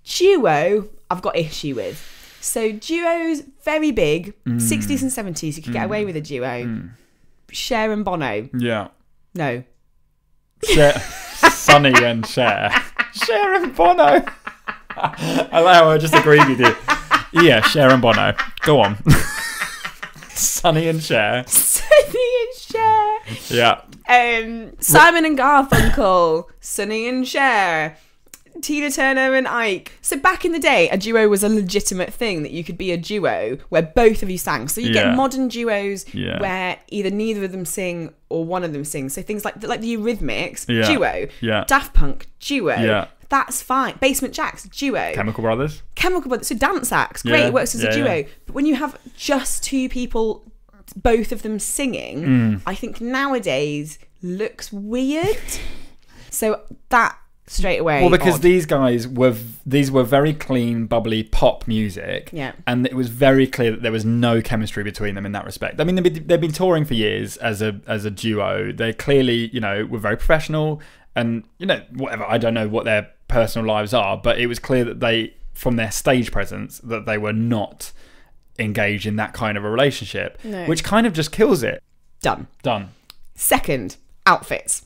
Duo, I've got issue with. So duos, very big. 60s and 70s, you could get away with a duo. Cher and Bono. Yeah. No. Sonny and Cher. Cher and Bono. I like how I just agreed with you. Yeah, Cher and Bono. Go on. Sonny and Cher. Sonny and Cher. Yeah. Simon and Garfunkel. Sonny and Cher. Tina Turner and Ike. So back in the day, a duo was a legitimate thing that you could be a duo where both of you sang. So you get modern duos where either neither of them sing or one of them sings. So things like the Eurythmics, duo. Yeah. Daft Punk, duo. Yeah. That's fine. Basement Jaxx, duo. Chemical Brothers. So dance acts, great. It works as a duo. But when you have just two people, both of them singing, I think nowadays looks weird. So that straight away. Well, because odd. these were very clean, bubbly pop music. Yeah. And it was very clear that there was no chemistry between them in that respect. I mean, they've been touring for years as a duo. They clearly, were very professional and, whatever. I don't know what their personal lives are, but it was clear that from their stage presence, that they were not engaged in that kind of a relationship, which kind of just kills it. Done. Second, outfits.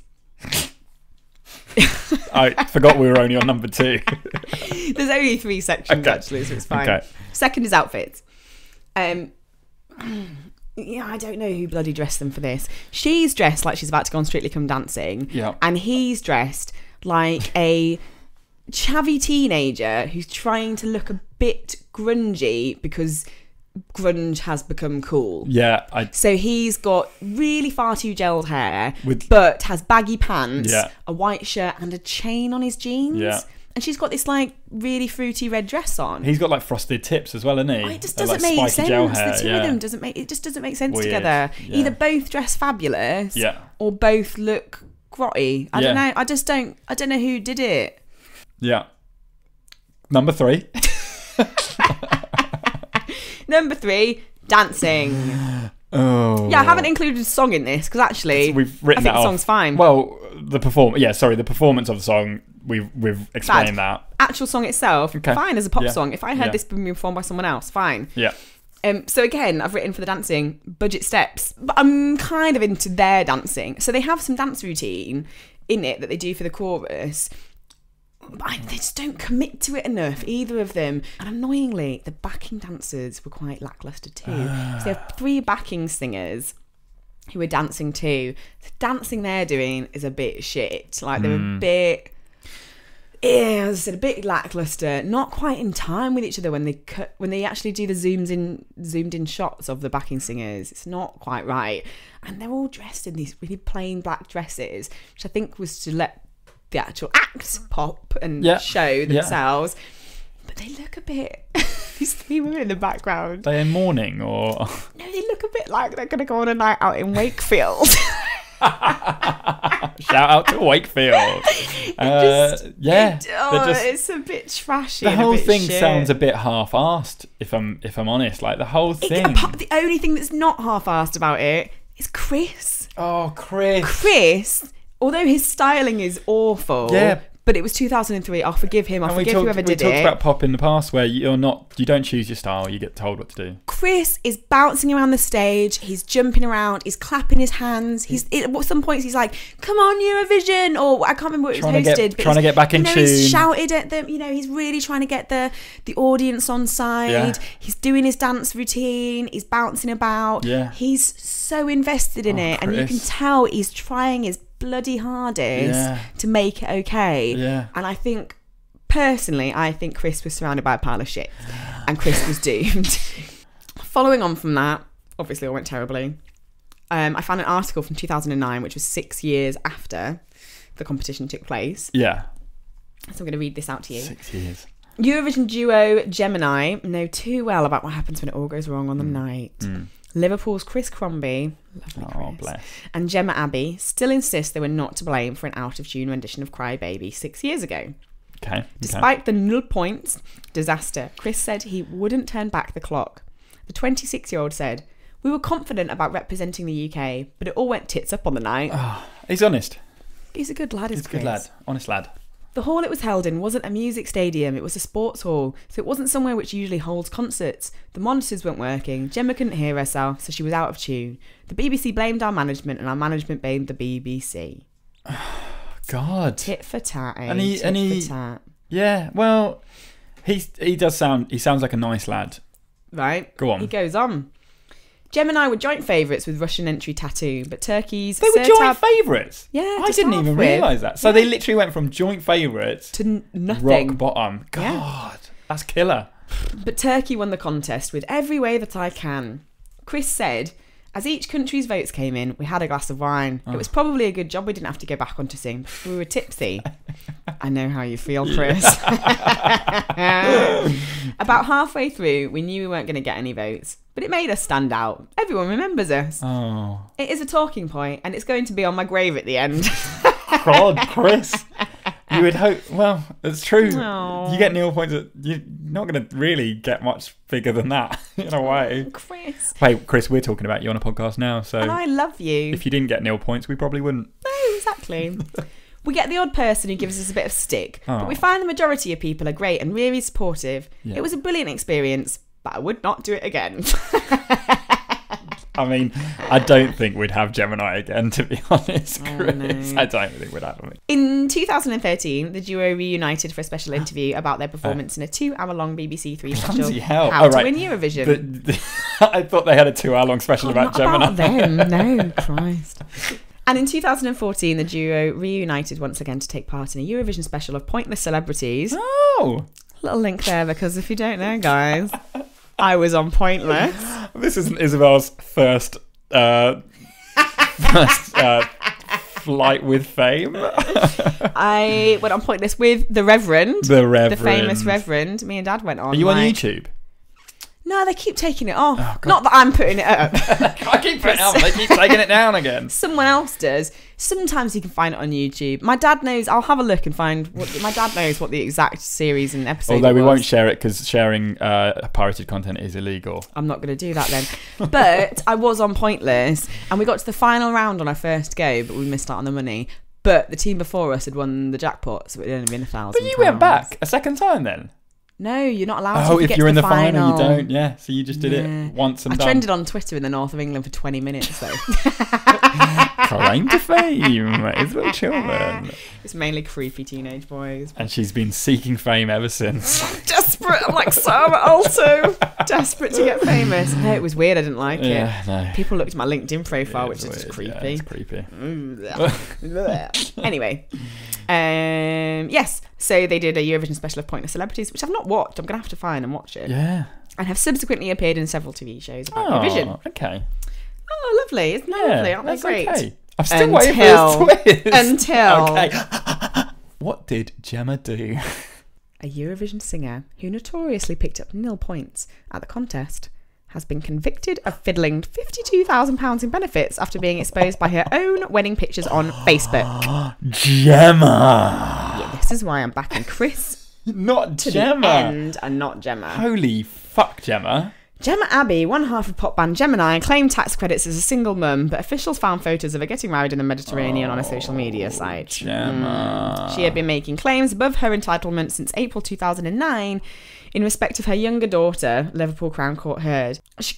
I forgot we were only on number 2. There's only 3 sections actually, so it's fine. Okay. Second is outfits. Yeah, I don't know who bloody dressed them for this. She's dressed like she's about to go on Strictly Come Dancing. Yeah. And he's dressed like a chavvy teenager who's trying to look a bit grungy because grunge has become cool. Yeah. So he's got really far too gelled hair, but has baggy pants, a white shirt and a chain on his jeans. Yeah. And she's got this like really fruity red dress on. He's got like frosted tips as well, hasn't he? Oh, it just doesn't make sense. The two of them doesn't make sense Weird. together. Yeah. Either both dress fabulous, or both look grotty. I don't know. I don't know who did it. Yeah. Number 3. Number 3, dancing. Oh. Yeah, I haven't included a song in this because actually we've written I think that the song's fine. Well, the performance of the song, we've explained that. Actual song itself, fine as a pop Yeah. song. If I heard this being performed by someone else, fine. Yeah. So again, I've written for the dancing budget steps, but I'm kind of into their dancing. So they have some dance routine in it that they do for the chorus. But they just don't commit to it enough, either of them. And annoyingly, the backing dancers were quite lacklustre too. So they have 3 backing singers who are dancing too. The dancing they're doing is a bit shit. Like they're a bit, as I said, a bit lacklustre. Not quite in time with each other when they actually do the zoomed in shots of the backing singers. It's not quite right. And they're all dressed in these really plain black dresses, which I think was to let the actual acts pop and show themselves, but they look a bit these 3 women in the background, they're in mourning or no, they look a bit like they're gonna go on a night out in Wakefield. Shout out to Wakefield. It's a bit trashy. The whole thing sounds a bit half-assed, if I'm honest. Like the whole thing. The only thing that's not half-assed about it is Chris. Oh, Chris. Although his styling is awful, but it was 2003. I'll forgive him. I'll forgive whoever did it. We talked about pop in the past where you don't choose your style, you get told what to do. Chris is bouncing around the stage. He's jumping around. He's clapping his hands. At some points he's like, "Come on, Eurovision!" Or I can't remember what it was hosted. Trying to get back in tune. He's shouted at them. He's really trying to get the audience on side. Yeah. He's doing his dance routine. He's bouncing about. Yeah. He's so invested in it, Chris. and you can tell he's trying his bloody hardest to make it okay. Yeah. And I think Chris was surrounded by a pile of shit, and Chris was doomed. Following on from that, obviously all went terribly. I found an article from 2009, which was 6 years after the competition took place. Yeah. So I'm going to read this out to you. 6 years. Eurovision duo Jemini know too well about what happens when it all goes wrong on the night. Liverpool's Chris Crombie, lovely Chris, bless, and Gemma Abbey still insist they were not to blame for an out-of-tune rendition of Cry Baby 6 years ago. Okay. Despite the 0 points disaster, Chris said he wouldn't turn back the clock. The 26-year-old said, "We were confident about representing the UK, but it all went tits up on the night." Oh, he's honest. He's a good lad, He's a good lad. Honest lad. The hall it was held in wasn't a music stadium, it was a sports hall, so it wasn't somewhere which usually holds concerts. The monitors weren't working, Gemma couldn't hear herself, so she was out of tune. The BBC blamed our management, and our management blamed the BBC. God. Tit for tat, eh? And he for tat. Yeah, well, he sounds like a nice lad. Right. Go on. He goes on. Gemini were joint favourites with Russian entry Tattoo, but Turkey's... They were joint favourites? Yeah, I didn't even realise that. So they literally went from joint favourites to nothing. Rock bottom. God, that's killer. But Turkey won the contest with Every Way That I Can. Chris said, as each country's votes came in, we had a glass of wine. It was probably a good job we didn't have to go back on to sing. We were tipsy. I know how you feel, Chris. About halfway through, we knew we weren't going to get any votes, but it made us stand out. Everyone remembers us. Oh. It is a talking point, and it's going to be on my grave at the end. God, Chris. You would hope. Well, it's true. Oh. You get nil points. You're not going to really get much bigger than that in a way. Chris. Hey, Chris, we're talking about you on a podcast now, so And I love you. if you didn't get nil points, we probably wouldn't. No, exactly. We get the odd person who gives us a bit of stick, Oh. but we find the majority of people are great and really supportive. Yeah. It was a brilliant experience, but I would not do it again. I mean, I don't think we'd have Gemini again, to be honest, Chris. no. I don't think we'd have them. In 2013, the duo reunited for a special interview about their performance in a 2-hour-long BBC Three special, Bloody hell. How Oh, to right. Win Eurovision. I thought they had a 2-hour-long special about Not Gemini. about them, no, Christ. And in 2014, the duo reunited once again to take part in a Eurovision special of pointless celebrities. Oh! Little link there, because if you don't know, guys, I was on Pointless. This isn't Isabel's first flight with fame. I went on Pointless with the Reverend. The famous Reverend. Me and Dad went on. Are you on YouTube? No, they keep taking it off. Oh, God. Not that I'm putting it up. I keep putting it up. They keep taking it down again. Someone else does. Sometimes you can find it on YouTube. My dad knows. I'll have a look and find. My dad knows what the exact series and episode. Although we was. won't share it because sharing pirated content is illegal. I'm not going to do that then. But I was on Pointless, and we got to the final round on our first go, but we missed out on the money. But the team before us had won the jackpot, so it had only been £1,000. But you went back a second time then? No, you're not allowed to. Oh, if get you're to in the final, final, you don't. Yeah, so you just did Yeah. it once and I done. trended on Twitter in the north of England for 20 minutes, though. Claim to fame, Isabel Chilman. It's mainly creepy teenage boys. And she's been seeking fame ever since. Desperate. I'm like Sarah Alto. Desperate to get famous. No, it was weird. I didn't like it. Yeah, no. People looked at my LinkedIn profile, which is It's just weird. creepy. Yeah, it's creepy. Anyway, yes. So they did a Eurovision special of Pointless Celebrities, which I've not watched. I'm gonna have to find and watch it. Yeah. And have subsequently appeared in several TV shows about Oh, Eurovision. okay. Oh, lovely! Isn't that lovely? Aren't they that's great? okay. I'm still waiting for this twist. Until Okay. What did Gemma do? a Eurovision singer who notoriously picked up 0 points at the contest has been convicted of fiddling £52,000 in benefits after being exposed by her own wedding pictures on Facebook. Gemma. Yeah, this is why I'm backing Chris Not to Gemma. the end and not Gemma. Holy fuck, Gemma. Gemma Abbey, one half of pop band Jemini, claimed tax credits as a single mum, but officials found photos of her getting married in the Mediterranean on a social media site. Gemma. She had been making claims above her entitlement since April 2009 in respect of her younger daughter, Liverpool Crown Court heard. She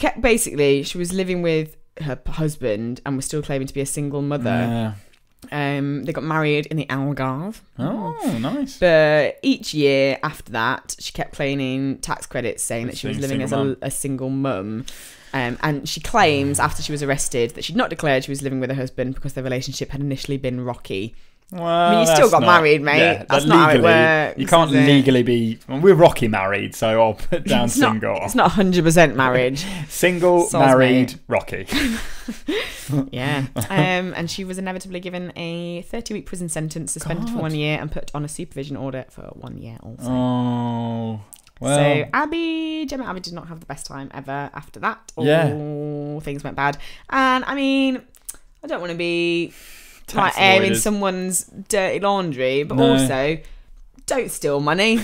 was living with her husband and was still claiming to be a single mother. Yeah. They got married in the Algarve. Oh, nice. But each year after that, she kept claiming tax credits saying that she was living as a single mum. And she claims after she was arrested that she'd not declared she was living with her husband because their relationship had initially been rocky. Well, I mean, you still got married, mate. Yeah, that's not how it works. You can't is it? legally be. Well, we're Rocky married, so I'll put down It's single. It's not 100% marriage. Single, Soz, married, mate. Rocky. Yeah. And she was inevitably given a 30-week prison sentence, suspended for 1 year, and put on a supervision order for 1 year also. Oh. Well. So Gemma Abbey did not have the best time ever after that. Things went bad. And I mean, I don't want to be like airing someone's dirty laundry, but also don't steal money.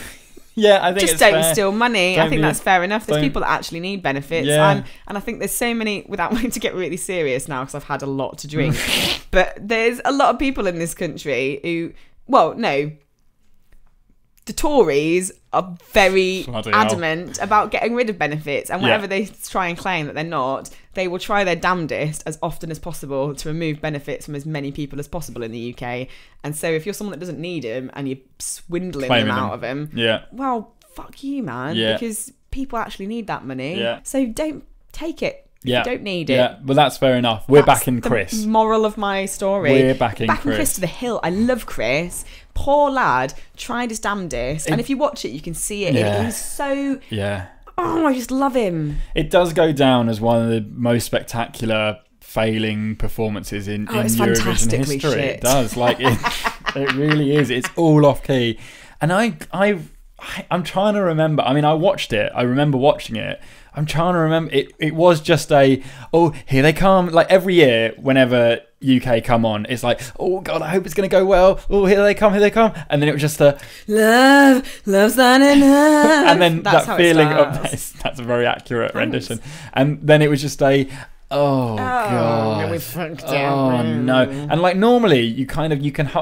Yeah, I think just it's don't fair. steal money. I think that's fair enough. There's don't- people that actually need benefits. Yeah. And I think there's so many, without wanting to get really serious now because I've had a lot to drink, but there's a lot of people in this country who, well, no, the Tories are very Bloody hell. adamant about getting rid of benefits, and whenever they try and claim that they're not, they will try their damnedest as often as possible to remove benefits from as many people as possible in the UK. And so if you're someone that doesn't need them and you're swindling Claiming them them. out of them, Yeah. well, fuck you, man, Yeah. because people actually need that money. Yeah. So don't take it. Yeah. You don't need it. Yeah, well, that's fair enough. We're That's backing the Chris. moral of my story. We're backing Chris Chris. to the hill. I love Chris. Poor lad, tried his damnedest. And if you watch it, you can see it. Yeah. He's so... Yeah. Oh, I just love him. It does go down as one of the most spectacular failing performances in it's Eurovision fantastically history. shit. It does. Like, it really is. It's all off key. And I I'm trying to remember. I mean, I watched it. I remember watching it. I'm trying to remember. It was just a, oh, here they come. Like every year, whenever UK come on, it's like, oh God, I hope it's going to go well. Oh, here they come, here they come. And then it was just a love's not enough. And then that feeling of, that's a very accurate rendition. And then it was just a, oh God, we fucked it. Oh no. And like normally you can,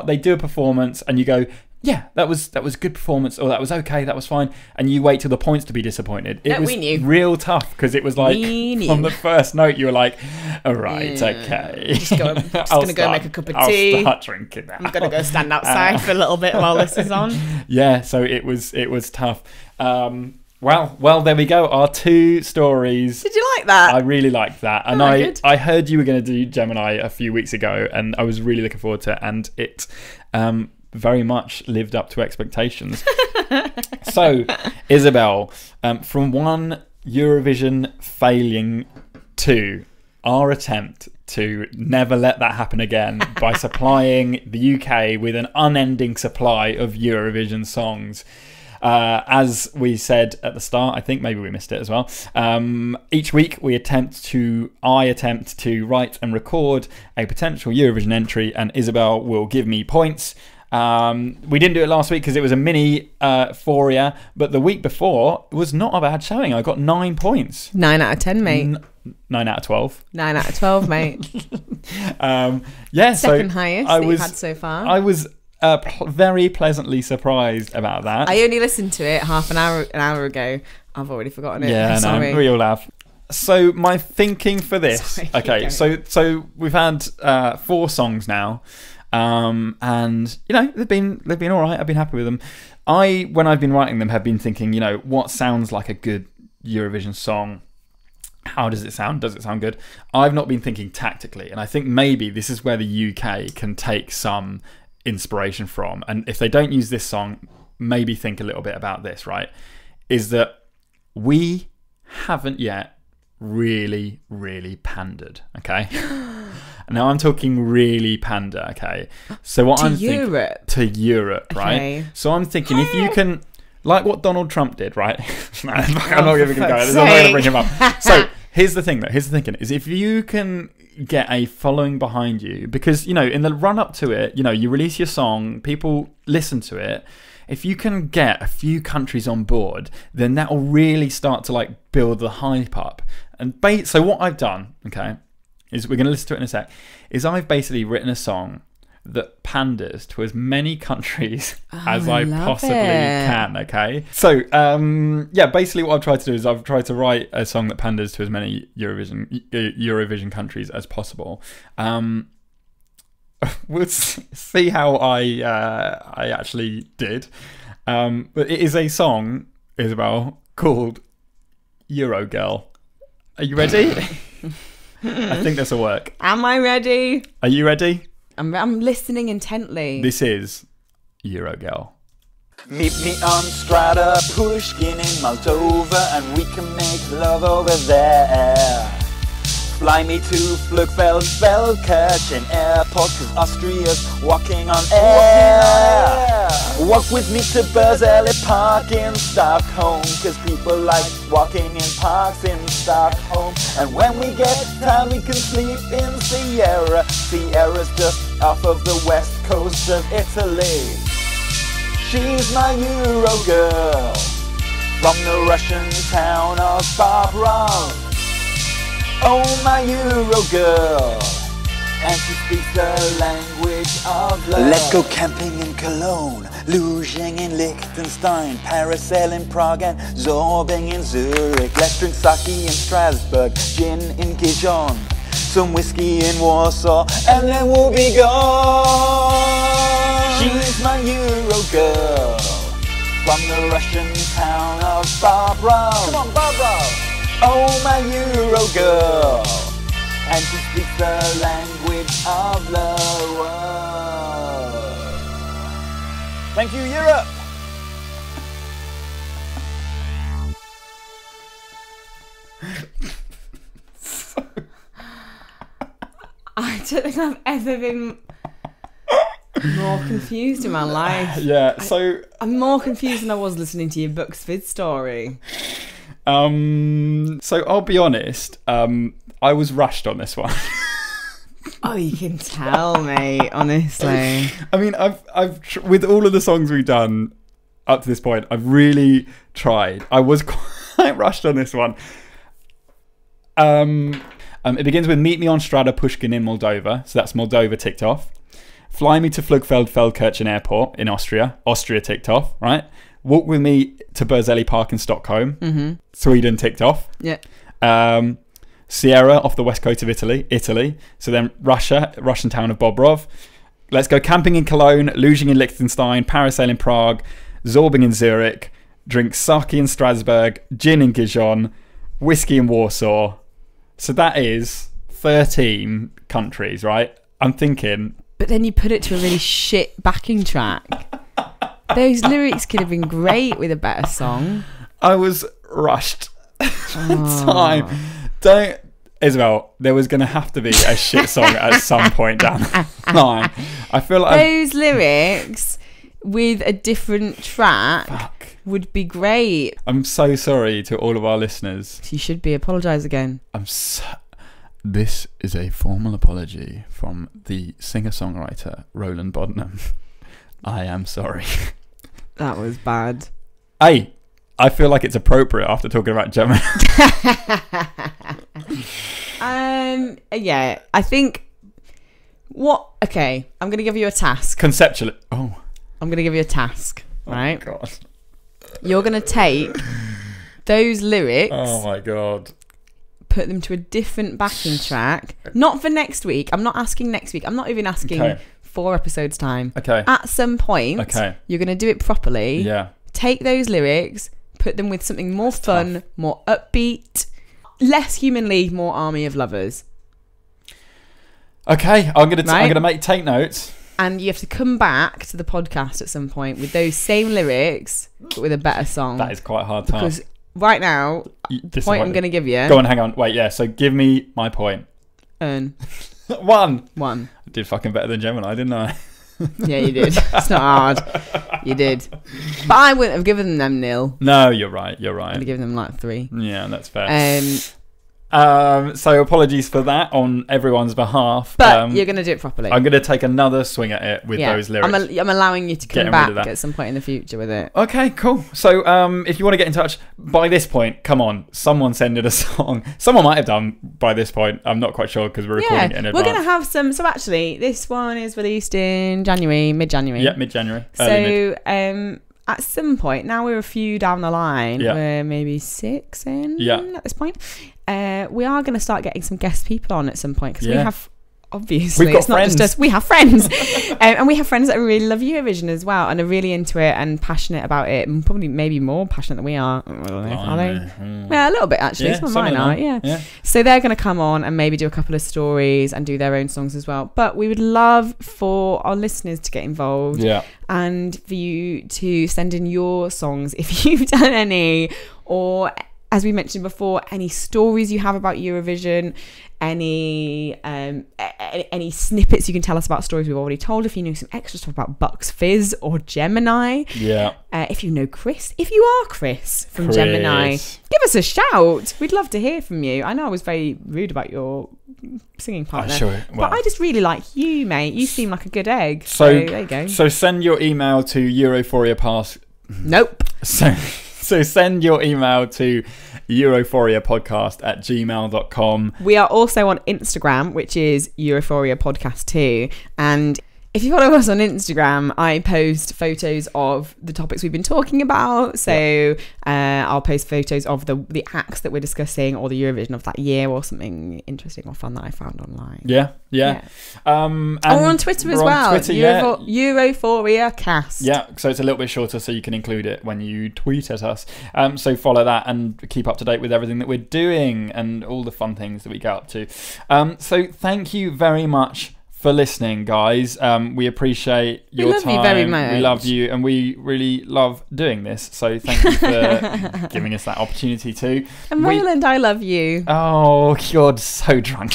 they do a performance and you go, yeah, that was a good performance, or that was okay, that was fine, and you wait till the points to be disappointed. It was real tough because it was like from the first note you were like, all right, okay, just gonna go make a cup of tea. I'll start drinking now. I'm gonna go stand outside for a little bit while this is on. Yeah, so it was tough. Well, there we go. Our 2 stories. Did you like that? I really liked that, and I heard you were going to do Gemini a few weeks ago, and I was really looking forward to it, and it very much lived up to expectations. So, Isobel, from one Eurovision failing to our attempt to never let that happen again by supplying the UK with an unending supply of Eurovision songs. As we said at the start, I think maybe we missed it as well. Each week I attempt to write and record a potential Eurovision entry, and Isobel will give me points. We didn't do it last week because it was a mini Euphoria, but the week before it was not a bad showing. I got 9 points. 9 out of 10, mate. 9 out of 12. 9 out of 12, mate. Yeah, second highest you've had so far. I was very pleasantly surprised about that. I only listened to it half an hour ago. I've already forgotten it. Yeah, sorry. No, we all have. So my thinking for this. Sorry, okay, so we've had 4 songs now. And you know they've been all right. I've been happy with them. When I've been writing them, have been thinking, you know, what sounds like a good Eurovision song? How does it sound? Does it sound good? I've not been thinking tactically, and I think maybe this is where the UK can take some inspiration from. And if they don't use this song, maybe think a little bit about this. Right? Is that we haven't yet really pandered? Okay. Now I'm talking really pander, okay? So what I'm thinking to Europe, right? Okay. So I'm thinking if you can, like what Donald Trump did, right? I'm not even going to go. I'm not going to bring him up. So here's the thing, though. Here's the thinking: is if you can get a following behind you, because you know in the run up to it, you know you release your song, people listen to it. If you can get a few countries on board, then that will really start to like build the hype up. And so what I've done, okay, is we're going to listen to it in a sec, is I've basically written a song that panders to as many countries as I possibly can, okay? So, yeah, basically what I've tried to do is I've tried to write a song that panders to as many Eurovision countries as possible. We'll see how I actually did. But it is a song, Isobel, called Eurogirl. Are you ready? I think this will work. Am I ready? Are you ready? I'm listening intently. This is Eurogirl. Meet me on Strata Pushkin in Moldova, and we can make love over there. Fly me to Flugfeld Velkirchen Airport, cause Austria's walking on air. Walk with me to Berzelii Park in Stockholm, cause people like walking in parks in Stockholm. And when we get time we can sleep in Sierra. Sierra's just off of the west coast of Italy. She's my Euro girl, from the Russian town of Bobrovsk. Oh, my Euro girl, and she speaks the language of love. Let's go camping in Cologne, luging in Liechtenstein, parasail in Prague and zorbing in Zurich. Let's drink sake in Strasbourg, gin in Gijon, some whiskey in Warsaw, and then we'll be gone. She's my Euro girl, from the Russian town of Bobrovsk. Come on, Bobrovsk. Oh, my Euro girl, and she speaks the language of the world. Thank you, Europe. I don't think I've ever been More confused in my life. Yeah, so I'm more confused than I was listening to your Bucks Fizz story. so I'll be honest, I was rushed on this one. Oh, you can tell, mate, honestly. I mean, I've with all of the songs we've done up to this point, I've really tried. I was quite rushed on this one. It begins with Meet Me on Strada Pushkin in Moldova. So that's Moldova ticked off. Fly Me to Flugfeld-Feldkirchen Airport in Austria ticked off, right? Walk With Me to Berzelii Park in Stockholm, Sweden ticked off. Yeah. Sierra off the west coast of Italy. So then Russian town of Bobrov. Let's go camping in Cologne, luging in Liechtenstein, parasail in Prague, zorbing in Zurich, drink sake in Strasbourg, gin in Gijon, whiskey in Warsaw. So that is 13 countries, right? I'm thinking... But then you put it to a really shit backing track. Those lyrics could have been great with a better song. I was rushed time. Don't... Isabel, there was going to have to be a shit song at some point down the line. I feel like... Those lyrics with a different track would be great. I'm so sorry to all of our listeners. You should be. Apologise again. This is a formal apology from the singer-songwriter Roland Bodnam. I am sorry. That was bad. Hey, I feel like it's appropriate after talking about Jemini. Yeah, I think okay, I'm going to give you a task. Conceptually. I'm going to give you a task, right? Oh, God. You're going to take those lyrics. Oh, my God. Put them to a different backing track. Not for next week. I'm not asking next week. I'm not even asking 4 episodes time. Okay. At some point, you're going to do it properly. Yeah. Take those lyrics, put them with something more fun, more upbeat, less Human League, more Army of Lovers. Okay, I'm gonna take notes. And you have to come back to the podcast at some point with those same lyrics, but with a better song. That is quite a hard task. Because right now, the point I'm going to give you... Go on, hang on. Wait, yeah, so give me my point. One. I did fucking better than Gemini, didn't I? Yeah, you did. It's not hard. You did. But I wouldn't have given them nil. No, you're right. I'd have given them like 3. Yeah, that's fair. So apologies for that on everyone's behalf. But you're going to do it properly. I'm going to take another swing at it with those lyrics. I'm allowing you to come back at some point in the future with it. Okay, cool. So if you want to get in touch, by this point, come on, someone send it a song. Someone might have done by this point. I'm not quite sure because we're recording it in advance. We're going to have some. So actually, this one is released in January, mid-January. Yeah, mid-January. So at some point, now we're a few down the line, we're maybe 6 in at this point. We are going to start getting some guest people on at some point because we have, obviously, it's not just us, we have friends. And we have friends that really love Eurovision as well and are really into it and passionate about it and probably maybe more passionate than we are. Are they? Yeah, a little bit actually. Some of mine are, yeah. So they're going to come on and maybe do a couple of stories and do their own songs as well. But we would love for our listeners to get involved and for you to send in your songs if you've done any, or as we mentioned before, any stories you have about Eurovision, any snippets you can tell us about stories we've already told. If you know some extra stuff about Bucks Fizz or Jemini, if you know Chris, if you are Chris from Jemini, give us a shout. We'd love to hear from you. I know I was very rude about your singing partner, but I just really like you, mate. You seem like a good egg. So there you go. So send your email to Europhoria Pass. Nope. So send your email to europhoriapodcast@gmail.com. We are also on Instagram, which is Europhoria Podcast 2. And if you follow us on Instagram, I post photos of the topics we've been talking about. So I'll post photos of the acts that we're discussing or the Eurovision of that year or something interesting or fun that I found online. Yeah. And we're on Twitter as well. Europhoria Cast. Yeah, so it's a little bit shorter so you can include it when you tweet at us. So follow that and keep up to date with everything that we're doing and all the fun things that we get up to. So thank you very much for listening, guys. We appreciate your time. We love you very much. We love you and we really love doing this. So thank you for giving us that opportunity too. And Roland, I love you. Oh, you're so drunk.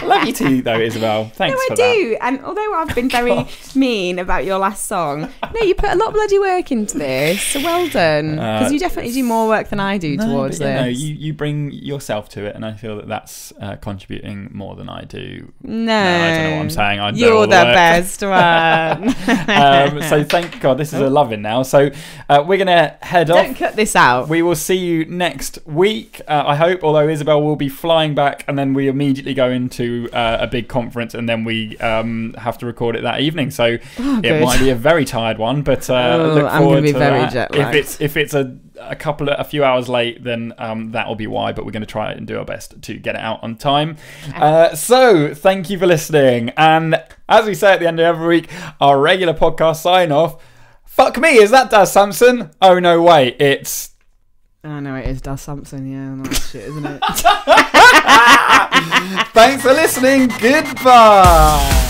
I love you too, though, Isabel. Thanks No, for I do. And although I've been very mean about your last song, no, you put a lot of bloody work into this. So well done. Because you definitely do more work than I do towards this. No, you bring yourself to it, and I feel that that's contributing more than I do. No, I don't know what I'm saying. I You're the best one. So thank God, this is a loving now. So we're going to head off. Don't cut this out. We will see you next week, I hope, although Isabel will be flying back, and then we immediately go into a big conference, and then we have to record it that evening. So it might be a very tired one, but look forward to that. Jet lagged. If it's a few hours late, then that will be why, but we're going to try and do our best to get it out on time. So thank you for listening, and as we say at the end of every week, our regular podcast sign off. Fuck me, is that Daz Sampson? Oh no, wait, it's... Oh no, it is Daz Sampson, yeah, nice shit, isn't it? Thanks for listening, goodbye.